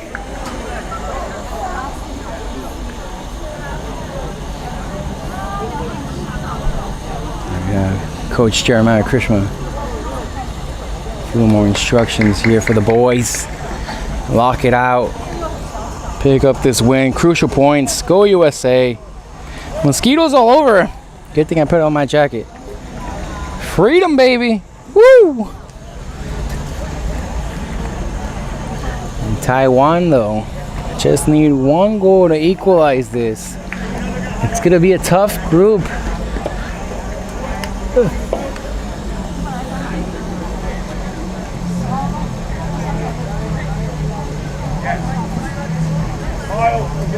Yeah, Coach Jeremiah Krishma. A few more instructions here for the boys. Lock it out. Pick up this win. Crucial points. Go USA. Mosquitoes all over. Good thing I put on my jacket. Freedom, baby. Woo! And Taiwan, though, just need one goal to equalize this. It's gonna be a tough group.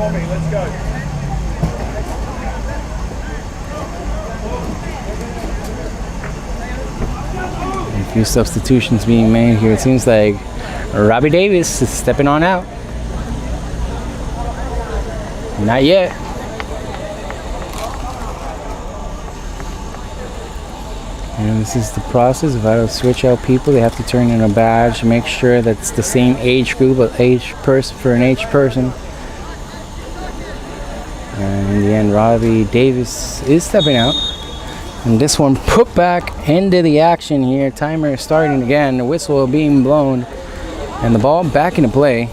Let's go. A few substitutions being made here. It seems like Robbie Davis is stepping on out. Not yet. And this is the process. If I don't switch out people, they have to turn in a badge, make sure that's the same age group, an age person for an age person. And in the end, Robbie Davis is stepping out. And this one put back into the action here. Timer starting again. The whistle being blown. And the ball back into play.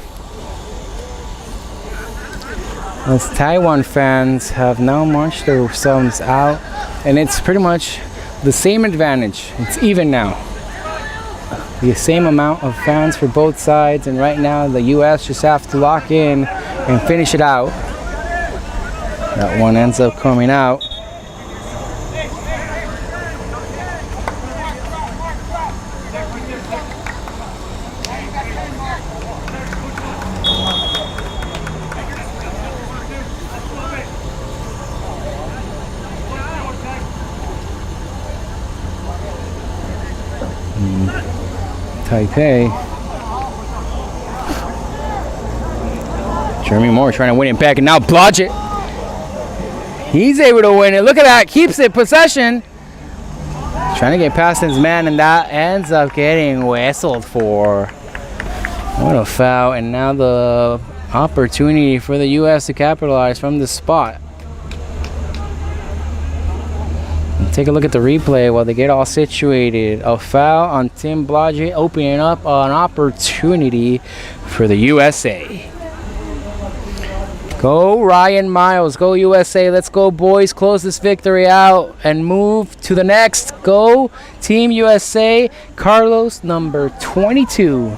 As Taiwan fans have now marched themselves out. And it's pretty much the same advantage. It's even now. The same amount of fans for both sides. And right now the US just have to lock in and finish it out. That one ends up coming out. Taipei. Jeremy Moore trying to win it back, and now Blodgett. He's able to win it. Look at that. Keeps it possession. Trying to get past his man, and that ends up getting whistled for. What a foul. And now the opportunity for the U.S. to capitalize from the spot. And take a look at the replay while they get all situated. A foul on Tim Blodgett, opening up an opportunity for the USA. Go Ryan Miles, go USA, let's go boys, close this victory out and move to the next. Go Team USA, Carlos number 22.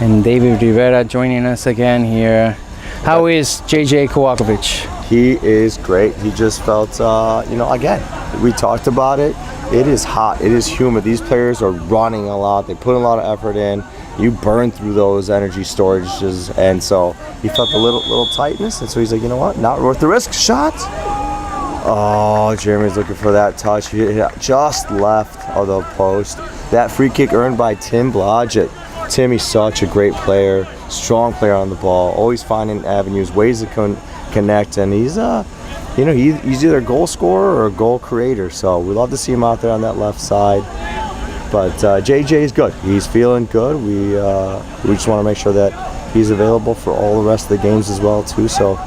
And David Rivera joining us again here. How is JJ Kowakovic? He is great. He just felt, again, we talked about it. It is hot. It is humid. These players are running a lot. They put a lot of effort in. You burn through those energy storages, and so he felt a little tightness. And so he's like, you know what? Not worth the risk. Shot. Oh, Jeremy's looking for that touch. He just left of the post. That free kick earned by Tim Blodgett. Timmy's such a great player, strong player on the ball, always finding avenues, ways to connect, and he's he's either a goal scorer or a goal creator. So we love to see him out there on that left side. But JJ is good. He's feeling good. We just want to make sure that he's available for all the rest of the games as well too. So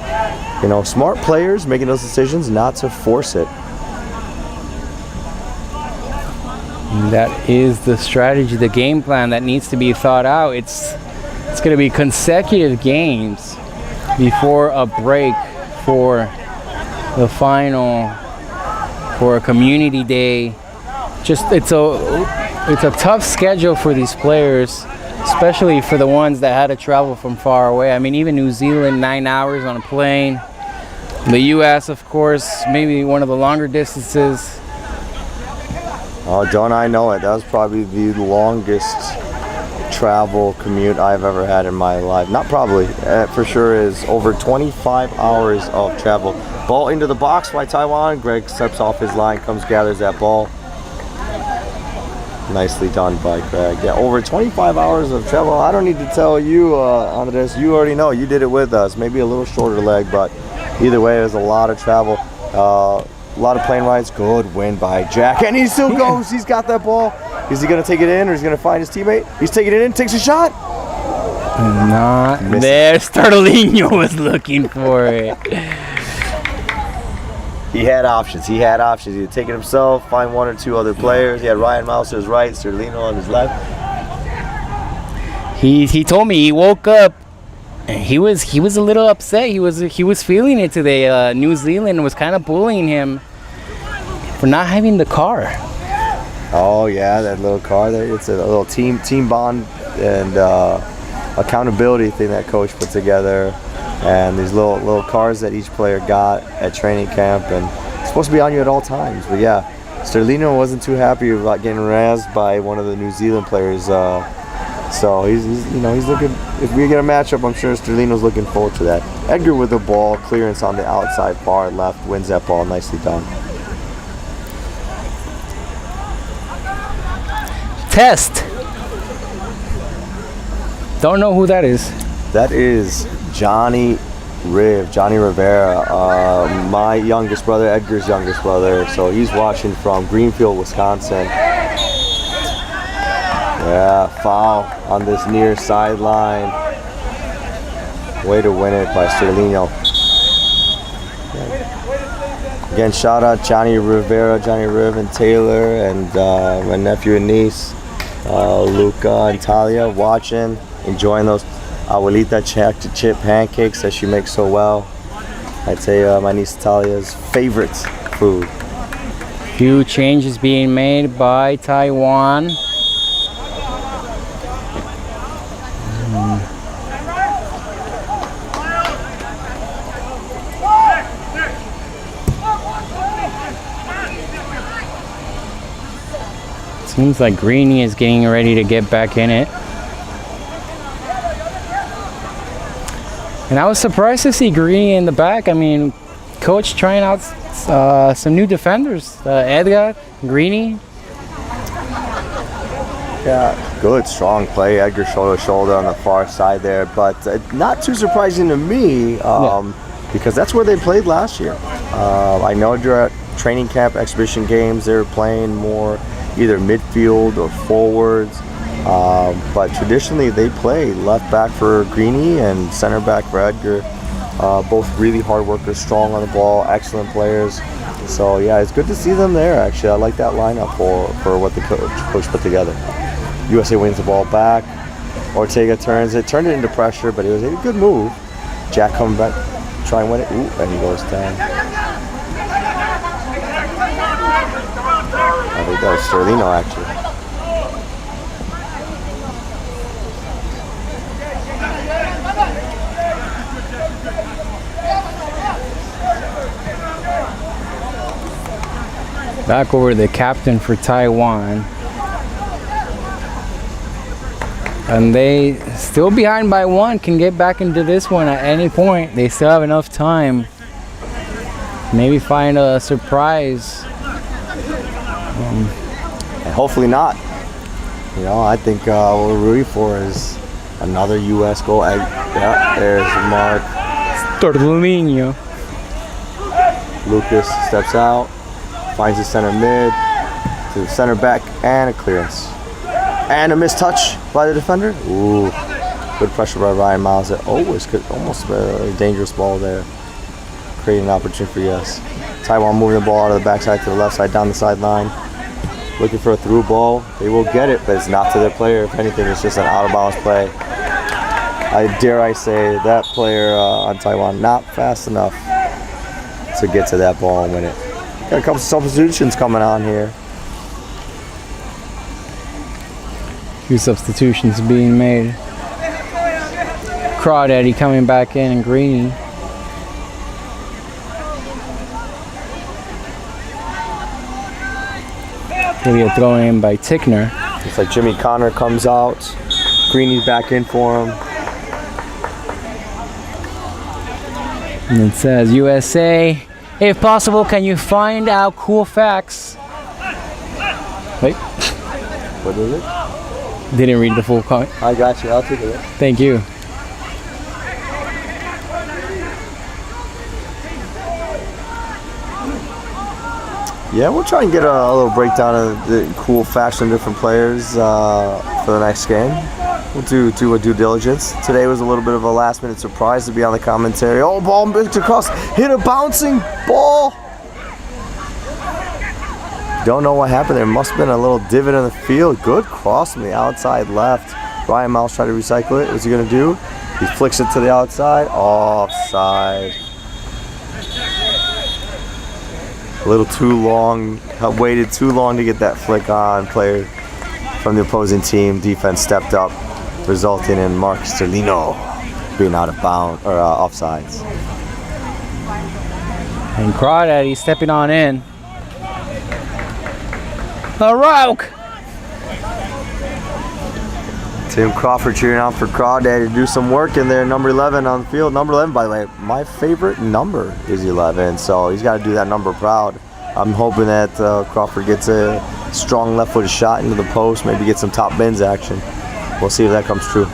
smart players making those decisions, not to force it. That is the strategy, the game plan that needs to be thought out. It's going to be consecutive games before a break for the final, for a community day. Just it's a tough schedule for these players, especially for the ones that had to travel from far away. I mean, even New Zealand, 9 hours on a plane. The U.S., of course, maybe one of the longer distances. Oh, don't I know it? That was probably the longest travel commute I've ever had in my life. Not probably, for sure is over 25 hours of travel. Ball into the box by Taiwan. Greg steps off his line, comes, gathers that ball. Nicely done by Greg. Yeah, over 25 hours of travel. I don't need to tell you, Andres, you already know. You did it with us. Maybe a little shorter leg, but either way, it was a lot of travel. A lot of plane rides. Good win by Jack, and he still goes. He's got that ball. Is he gonna take it in, or is he gonna find his teammate? He's taking it in. Takes a shot. Not there. Starlino was looking for it. He had options. He could take it himself, find one or two other players. He had Ryan Miles to his right, Starlino on his left. He told me he woke up and he was a little upset. He was feeling it today. New Zealand was kind of bullying him for not having the car. Oh yeah, that little car there. It's a little team bond and accountability thing that coach put together, and these little cars that each player got at training camp, and it's supposed to be on you at all times. But yeah, Starlino wasn't too happy about getting razzed by one of the New Zealand players. So he's looking. If we get a matchup, I'm sure Starlino's looking forward to that. Edgar with the ball, clearance on the outside far left, wins that ball. Nicely done. Test. Don't know who that is. That is Johnny Rivera, my youngest brother, Edgar's youngest brother. So he's watching from Greenfield, Wisconsin. Yeah, foul on this near sideline. Way to win it by Starlino. Again, shout out Johnny Rivera, Johnny Riv and Taylor, and my nephew and niece, Luca and Talia, watching, enjoying those abuelita chip pancakes that she makes so well. I'd say my niece Talia's favorite food. Few changes being made by Taiwan. Seems like Greeny is getting ready to get back in it. And I was surprised to see Greeny in the back. I mean, coach trying out some new defenders. Edgar, Greeny. Yeah, good, strong play. Edgar shoulder to shoulder on the far side there, but not too surprising to me because that's where they played last year. I know during training camp, exhibition games, they were playing more either midfield or forwards, but traditionally they play left back for Greeny and center back for Edgar. Both really hard workers, strong on the ball, excellent players. So yeah, it's good to see them there. Actually, I like that lineup for what the coach put together. USA wins the ball back. Ortega turned it into pressure, but it was a good move. Jack coming back, try and win it. Ooh, and he goes down. I think that was Starlino actually. Back over the captain for Taiwan. And they still behind by one, can get back into this one at any point. They still have enough time. Maybe find a surprise. And hopefully not. You know, I think what we're rooting for is another U.S. goal. Yeah, there's Mark. Starlino. Lucas steps out, finds the center mid, to the center back, and a clearance. And a missed touch by the defender. Ooh, good pressure by Ryan Miles. That almost a dangerous ball there. Creating an opportunity for us. Taiwan moving the ball out of the backside to the left side, down the sideline. Looking for a through ball. They will get it, but it's not to their player. If anything, it's just an out of bounds play. I say that player on Taiwan not fast enough to get to that ball and win it. Got a couple substitutions coming on here. Few substitutions being made. Crawdaddy coming back in and Greeny. Really a throw in by Tickner. It's like Jimmy Connor comes out. Greeny's back in for him. And it says, USA, if possible, can you find out cool facts? Wait. What is it? Didn't read the full comment. I got you. I'll take it. Thank you. Yeah, we'll try and get a little breakdown of the cool facts from different players for the next game. We'll do a due diligence. Today was a little bit of a last-minute surprise to be on the commentary. Oh, ball picked across, hit a bouncing ball. Don't know what happened. There must have been a little divot in the field. Good cross from the outside left. Ryan Miles tried to recycle it. What's he gonna do? He flicks it to the outside. Offside. A little too long. Waited too long to get that flick on. Player from the opposing team. Defense stepped up, resulting in Marcus Terlino being out of bounds or offsides. And Crawdaddy stepping on in. A roke. Tim Crawford cheering on for Crawdaddy to do some work in there. Number 11 on the field. Number 11, by the way, my favorite number is 11, so he's got to do that number proud. I'm hoping that Crawford gets a strong left-footed shot into the post, maybe get some top bins action. We'll see if that comes true.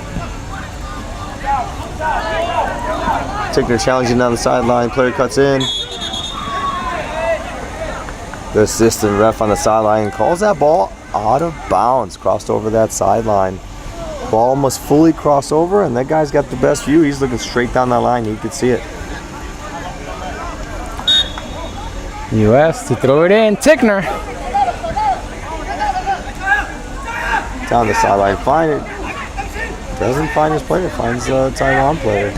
Tickner challenging down the sideline. Player cuts in. The assistant ref on the sideline calls that ball out of bounds. Crossed over that sideline. Ball must fully cross over, and that guy's got the best view. He's looking straight down that line. He could see it. U.S. to throw it in. Tickner. Down the sideline. Find it. Doesn't find his player. Finds the Taiwan player.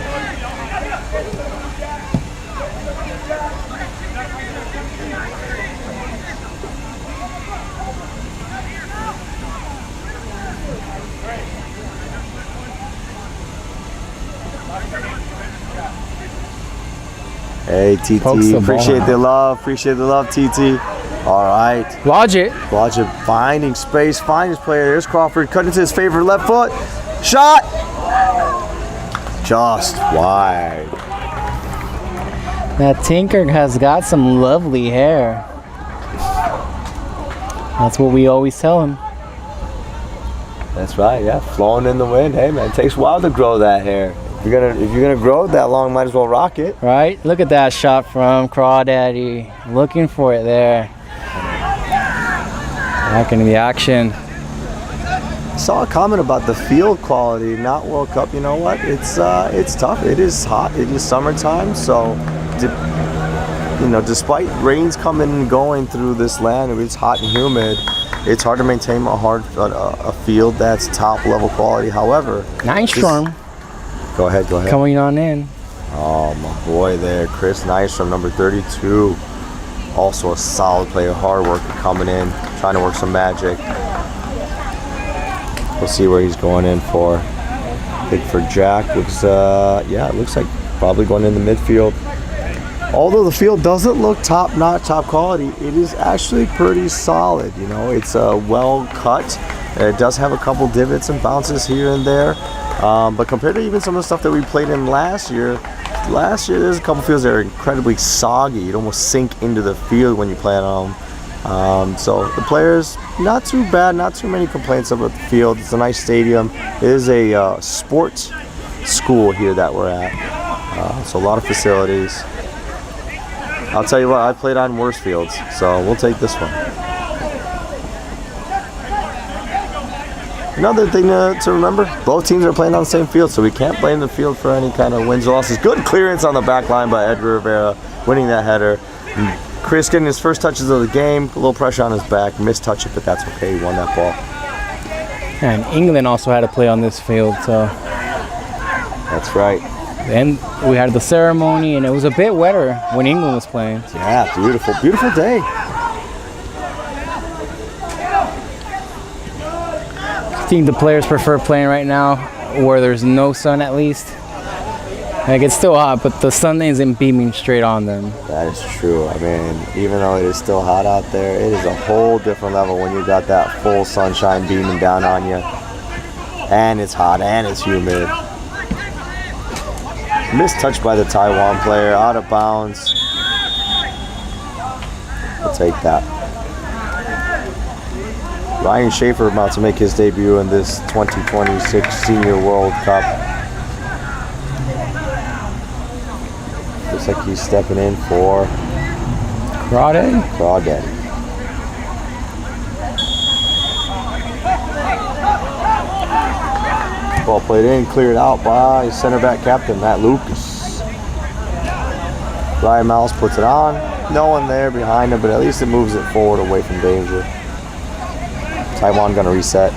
Hey, TT, appreciate the love, TT. All right. Logic finding space, find his player. There's Crawford, cutting to his favorite left foot. Shot! Just wide. That Tinker has got some lovely hair. That's what we always tell him. That's right, yeah. Flowing in the wind. Hey, man, it takes a while to grow that hair. If you're gonna grow it that long, might as well rock it. Right? Look at that shot from Crawdaddy. Looking for it there. Back into the action. I saw a comment about the field quality, not World Cup. You know what? It's tough. It is hot. It is summertime, so despite rains coming and going through this land, it's hot and humid. It's hard to maintain a field that's top level quality. However, Nystrom. Go ahead. Coming on in. Oh, my boy there, Chris Nystrom, number 32. Also a solid player, hard worker coming in, trying to work some magic. We'll see where he's going in for. Bigford Jack looks, it looks like probably going in the midfield. Although the field doesn't look top-notch, top quality, it is actually pretty solid. It's well cut. It does have a couple divots and bounces here and there. But compared to even some of the stuff that we played in last year, there's a couple fields that are incredibly soggy. You'd almost sink into the field when you play on them. So the players, not too bad, not too many complaints about the field. It's a nice stadium. It is a sports school here that we're at. So a lot of facilities. I'll tell you what, I played on worse fields, so we'll take this one. Another thing to remember, both teams are playing on the same field, so we can't blame the field for any kind of wins or losses. Good clearance on the back line by Edgar Rivera, winning that header. Chris getting his first touches of the game, a little pressure on his back, missed touch it, but that's okay, he won that ball. And England also had to play on this field, so. That's right. Then we had the ceremony, and it was a bit wetter when England was playing. Yeah, beautiful, beautiful day. I think the players prefer playing right now where there's no sun at least. Like, it's still hot, but the sun isn't beaming straight on them. That is true. I mean, even though it is still hot out there, it is a whole different level when you got that full sunshine beaming down on you. And it's hot and it's humid. Missed touch by the Taiwan player, out of bounds. I'll take that. Ryan Schaefer about to make his debut in this 2026 Senior World Cup. Looks like he's stepping in for Crawdaddy. Ball played in, cleared out by center back captain Matt Lucas. Ryan Miles puts it on. No one there behind him, but at least it moves it forward away from danger. Taiwan gonna reset.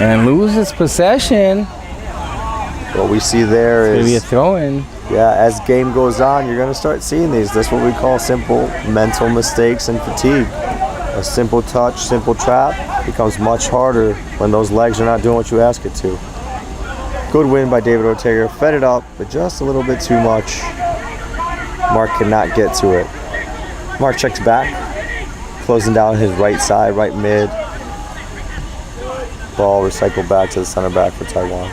And loses possession. What we see there Maybe a is, throw-in. yeah, as game goes on, you're gonna start seeing these. That's what we call simple mental mistakes and fatigue. A simple touch, simple trap becomes much harder when those legs are not doing what you ask it to. Good win by David Ortega. Fed it up, but just a little bit too much. Mark cannot get to it. Mark checks back, closing down his right side, right mid. Ball recycled back to the center back for Taiwan.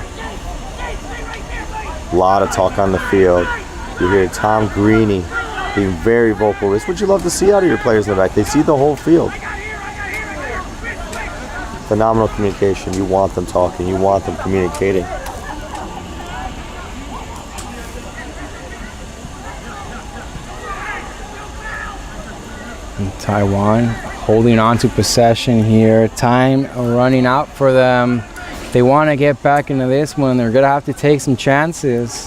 A lot of talk on the field. You hear Tom Greeny being very vocal. It's what you love to see out of your players in the back. They see the whole field. Phenomenal communication. You want them talking. You want them communicating. And Taiwan holding on to possession here. Time running out for them. They want to get back into this one. They're going to have to take some chances.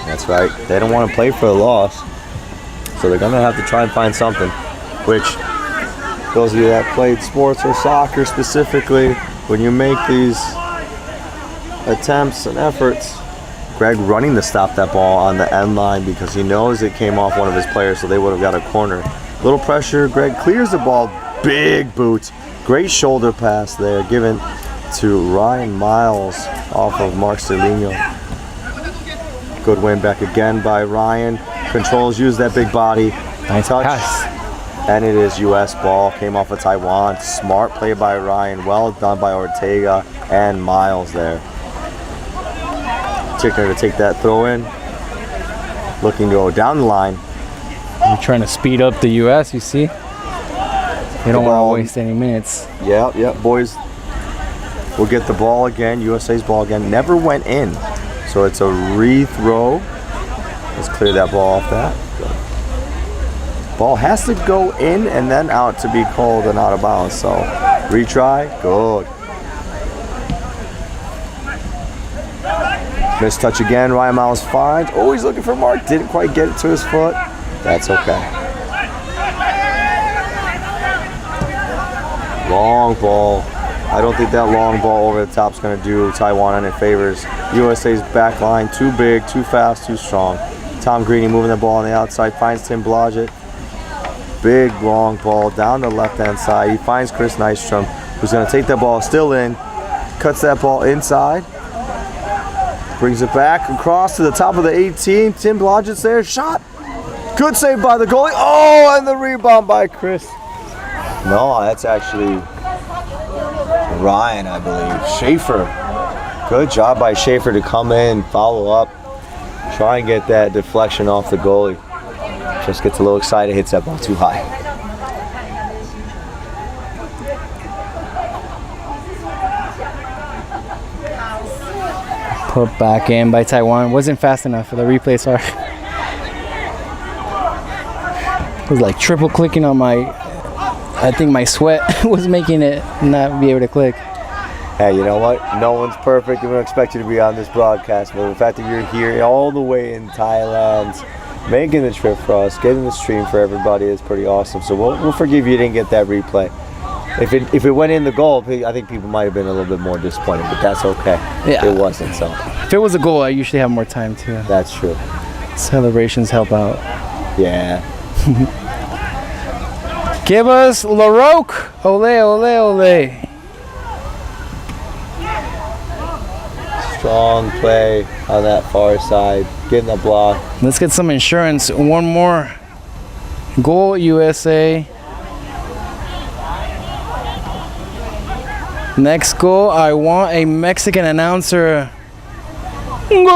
That's right. They don't want to play for a loss. So they're going to have to try and find something. Which, those of you that played sports or soccer specifically, when you make these attempts and efforts, Greg running to stop that ball on the end line because he knows it came off one of his players, so they would have got a corner. Little pressure, Greg clears the ball, big boot. Great shoulder pass there given to Ryan Miles off of Mark Stelino. Good win back again by Ryan. Controls, use that big body. Nice touch. pass. And it is U.S. ball, came off of Taiwan. Smart play by Ryan, well done by Ortega and Miles there. Tickner to take that throw in. Looking to go down the line. You're trying to speed up the U.S., you see? They don't want to waste any minutes. Yep, boys will get the ball again. USA's ball again. Never went in. So it's a rethrow. Let's clear that ball off that. Good. Ball has to go in and then out to be called and out of bounds. So retry. Good. Missed touch again. Ryan Miles finds. Oh, he's looking for Mark. Didn't quite get it to his foot. That's okay. Long ball. I don't think that long ball over the top is going to do Taiwan any favors. USA's back line too big, too fast, too strong. Tom Greeny moving the ball on the outside, finds Tim Blodgett. Big long ball down the left-hand side. He finds Chris Nystrom, who's going to take that ball still in, cuts that ball inside, brings it back across to the top of the 18. Tim Blodgett's there, shot. Good save by the goalie. Oh, and the rebound by Chris. No, that's actually Ryan, I believe. Schaefer. Good job by Schaefer to come in, follow up, try and get that deflection off the goalie. Just gets a little excited, hits that ball too high. Put back in by Taiwan. Wasn't fast enough for the replay, sorry. It was like triple clicking on I think my sweat was making it not be able to click. Hey, you know what? No one's perfect. We don't expect you to be on this broadcast, but the fact that you're here all the way in Thailand, making the trip for us, getting the stream for everybody is pretty awesome. So we'll forgive you didn't get that replay. If it went in the goal, I think people might have been a little bit more disappointed, but that's okay. Yeah. It wasn't, so. If it was a goal, I usually have more time too. That's true. Celebrations help out. Yeah. Give us LaRoque. Ole, ole, ole. Strong play on that far side, getting the block. Let's get some insurance. One more goal, USA. Next goal, I want a Mexican announcer. Goal!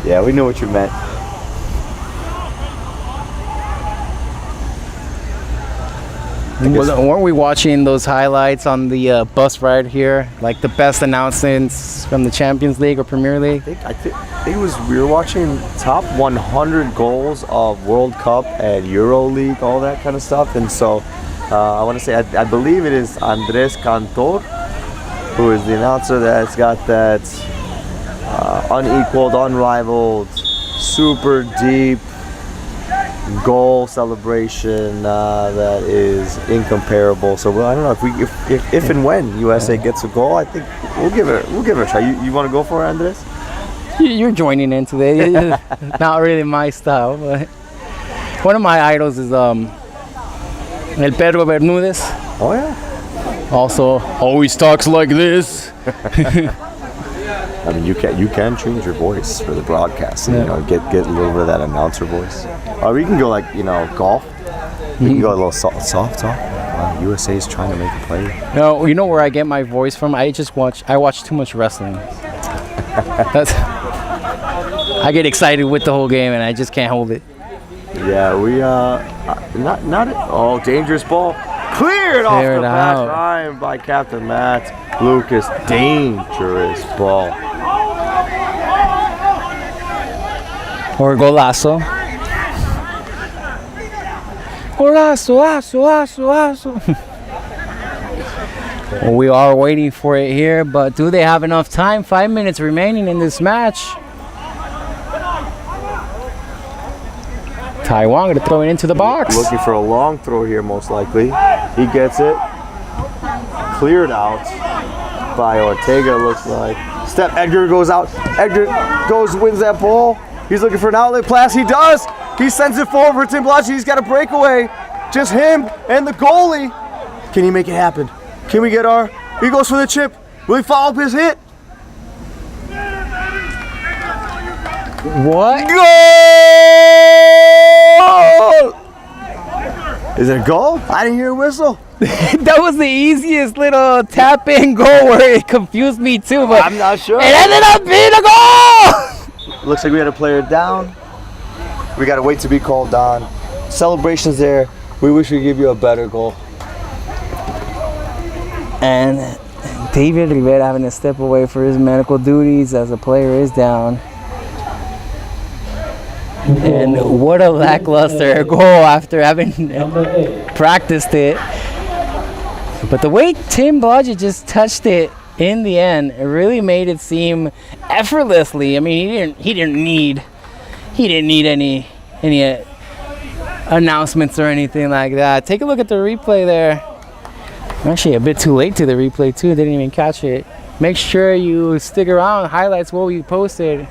Yeah, we know what you meant. Weren't we watching those highlights on the bus ride here? Like the best announcements from the Champions League or Premier League? I think we were watching top 100 goals of World Cup and Euro League, all that kind of stuff. And so I want to say, I believe it is Andres Cantor, who is the announcer that's got that unequaled, unrivaled, super deep goal celebration that is incomparable. So I don't know if and when USA gets a goal, I think we'll give it a try. You want to go for it, Andres? You're joining in today. Not really my style, but one of my idols is El Pedro Bermudez. Oh yeah. Also, always talks like this. I mean, you can change your voice for the broadcast. And, get a little bit of that announcer voice. Or we can go like golf. We can go a little soft talk. USA is trying to make a play. No, you know where I get my voice from? I watch too much wrestling. I get excited with the whole game and I just can't hold it. Yeah, we dangerous ball. Cleared off the back line by Captain Matt Lucas. Dangerous ball. Or golazo. Golazo. Well, we are waiting for it here, but do they have enough time? 5 minutes remaining in this match. Taiwan going to throw it into the box. Looking for a long throw here, most likely. He gets it. Cleared out by Ortega, looks like. Step, Edgar goes out. Edgar wins that ball. He's looking for an outlet pass. He does. He sends it forward for Tim Blotchy. He's got a breakaway. Just him and the goalie. Can he make it happen? Can we get he goes for the chip. Will he follow up his hit? What? Goal! Is it a goal? I didn't hear a whistle. That was the easiest little tap-in goal where it confused me too, but I'm not sure. It ended up being a goal! Looks like we had a player down. We got to wait to be called on. Celebrations there. We wish we could give you a better goal. And David Rivera having to step away for his medical duties as the player is down. And what a lackluster goal after having practiced it. But the way Tim Blodgett just touched it in the end, it really made it seem effortlessly. I mean, he didn't need any announcements or anything like that. Take a look at the replay there. Actually, a bit too late to the replay too. Didn't even catch it. Make sure you stick around. Highlights what we posted.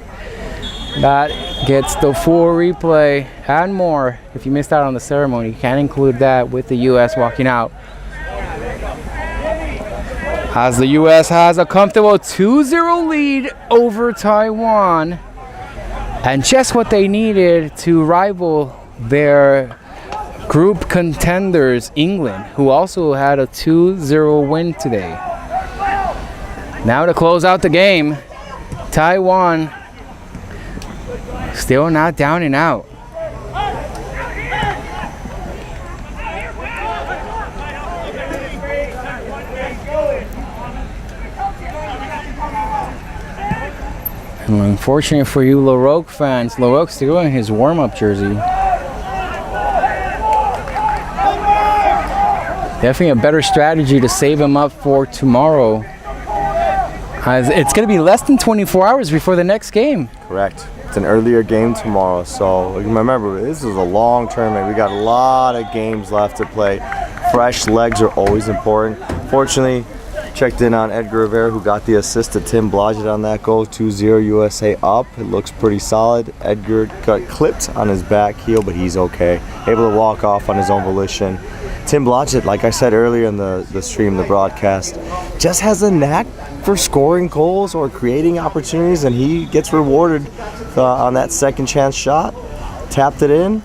That gets the full replay and more. If you missed out on the ceremony, you can include that with the U.S. walking out. As the U.S. has a comfortable 2-0 lead over Taiwan. And just what they needed to rival their group contenders, England, who also had a 2-0 win today. Now to close out the game, Taiwan still not down and out. And unfortunate for you LaRoque fans, LaRoque's still in his warm-up jersey. Definitely a better strategy to save him up for tomorrow. As it's going to be less than 24 hours before the next game. Correct. It's an earlier game tomorrow, so remember, this is a long tournament. We got a lot of games left to play. Fresh legs are always important. Fortunately, checked in on Edgar Rivera, who got the assist to Tim Blodgett on that goal. 2-0 USA up. It looks pretty solid. Edgar got clipped on his back heel, but he's okay. Able to walk off on his own volition. Tim Blodgett, like I said earlier in the stream, the broadcast, just has a knack for scoring goals or creating opportunities, and he gets rewarded on that second chance shot. Tapped it in.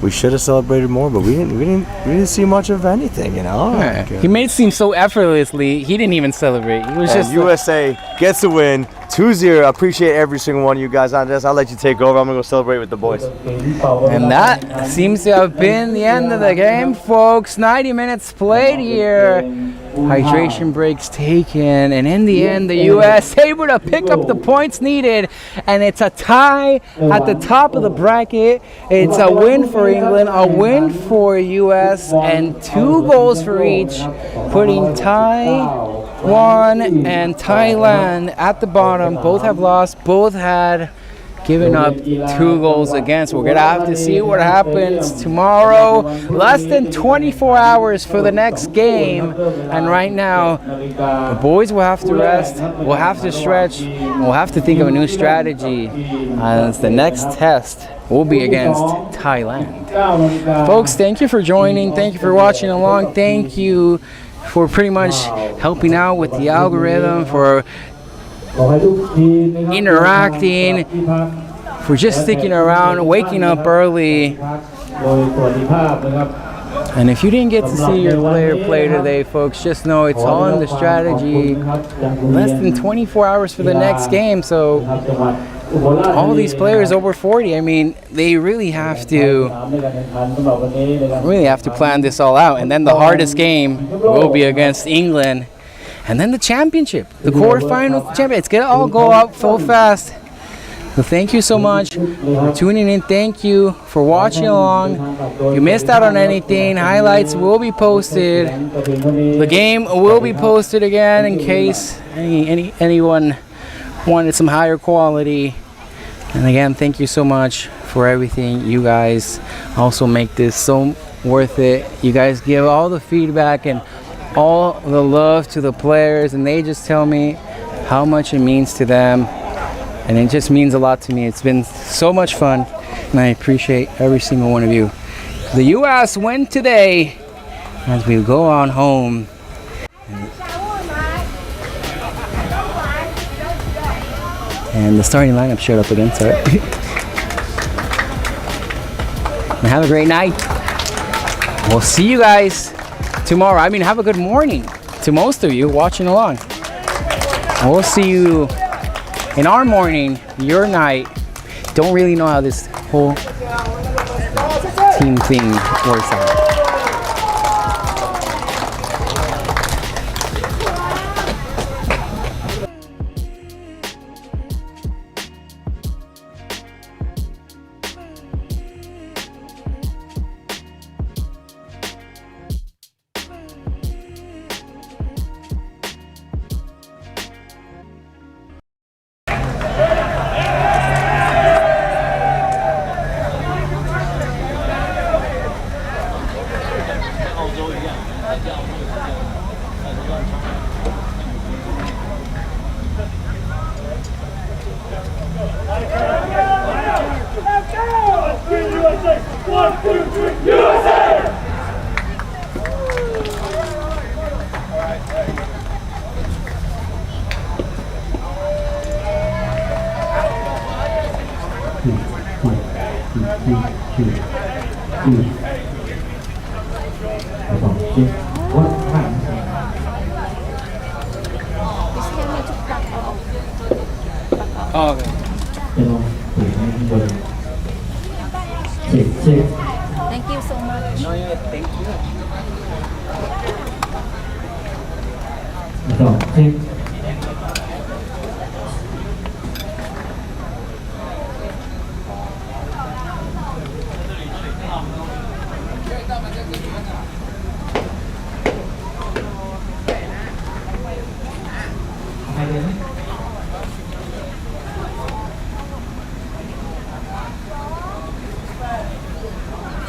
we should have celebrated more, but we didn't see much of anything, you know. Yeah. He made it seem so effortlessly. He didn't even celebrate. He was just USA gets the win, 2-0. I appreciate every single one of you guys on this. I'll let you take over. I'm gonna go celebrate with the boys. And that seems to have been the end of the game, folks. 90 minutes played here. Hydration breaks taken, and in the end, the U.S. able to pick up the points needed, and it's a tie at the top of the bracket. It's a win for England, a win for U.S., and 2 goals for each, putting Taiwan and Thailand at the bottom. Both have lost, both had given up 2 goals against. We're gonna have to see what happens tomorrow. Less than 24 hours for the next game, and right now the boys will have to rest, we'll have to stretch, we'll have to think of a new strategy, as the next test will be against Thailand. Folks, thank you for joining, thank you for watching along, thank you for pretty much helping out with the algorithm, for interacting, for just sticking around, waking up early. And if you didn't get to see your player play today, folks, just know it's all in the strategy. Less than 24 hours for the next game, so all these players over 40, I mean, they really have to plan this all out. And then the hardest game will be against England. And then the championship, the quarterfinals, the champion. It's gonna all go out so fast. So thank you so much for tuning in. Thank you for watching along. If you missed out on anything, highlights will be posted. The game will be posted again in case anyone wanted some higher quality. And again, thank you so much for everything. You guys also make this so worth it. You guys give all the feedback and all the love to the players, and they just tell me how much it means to them, and it just means a lot to me. It's been so much fun, and I appreciate every single one of you. The U.S. win today as we go on home. And the starting lineup showed up again, sorry. And have a great night. We'll see you guys tomorrow. I mean, have a good morning to most of you watching along. We'll see you in our morning, your night. Don't really know how this whole team thing works out. Oh, okay. Thank you so much. No, yeah, thank you.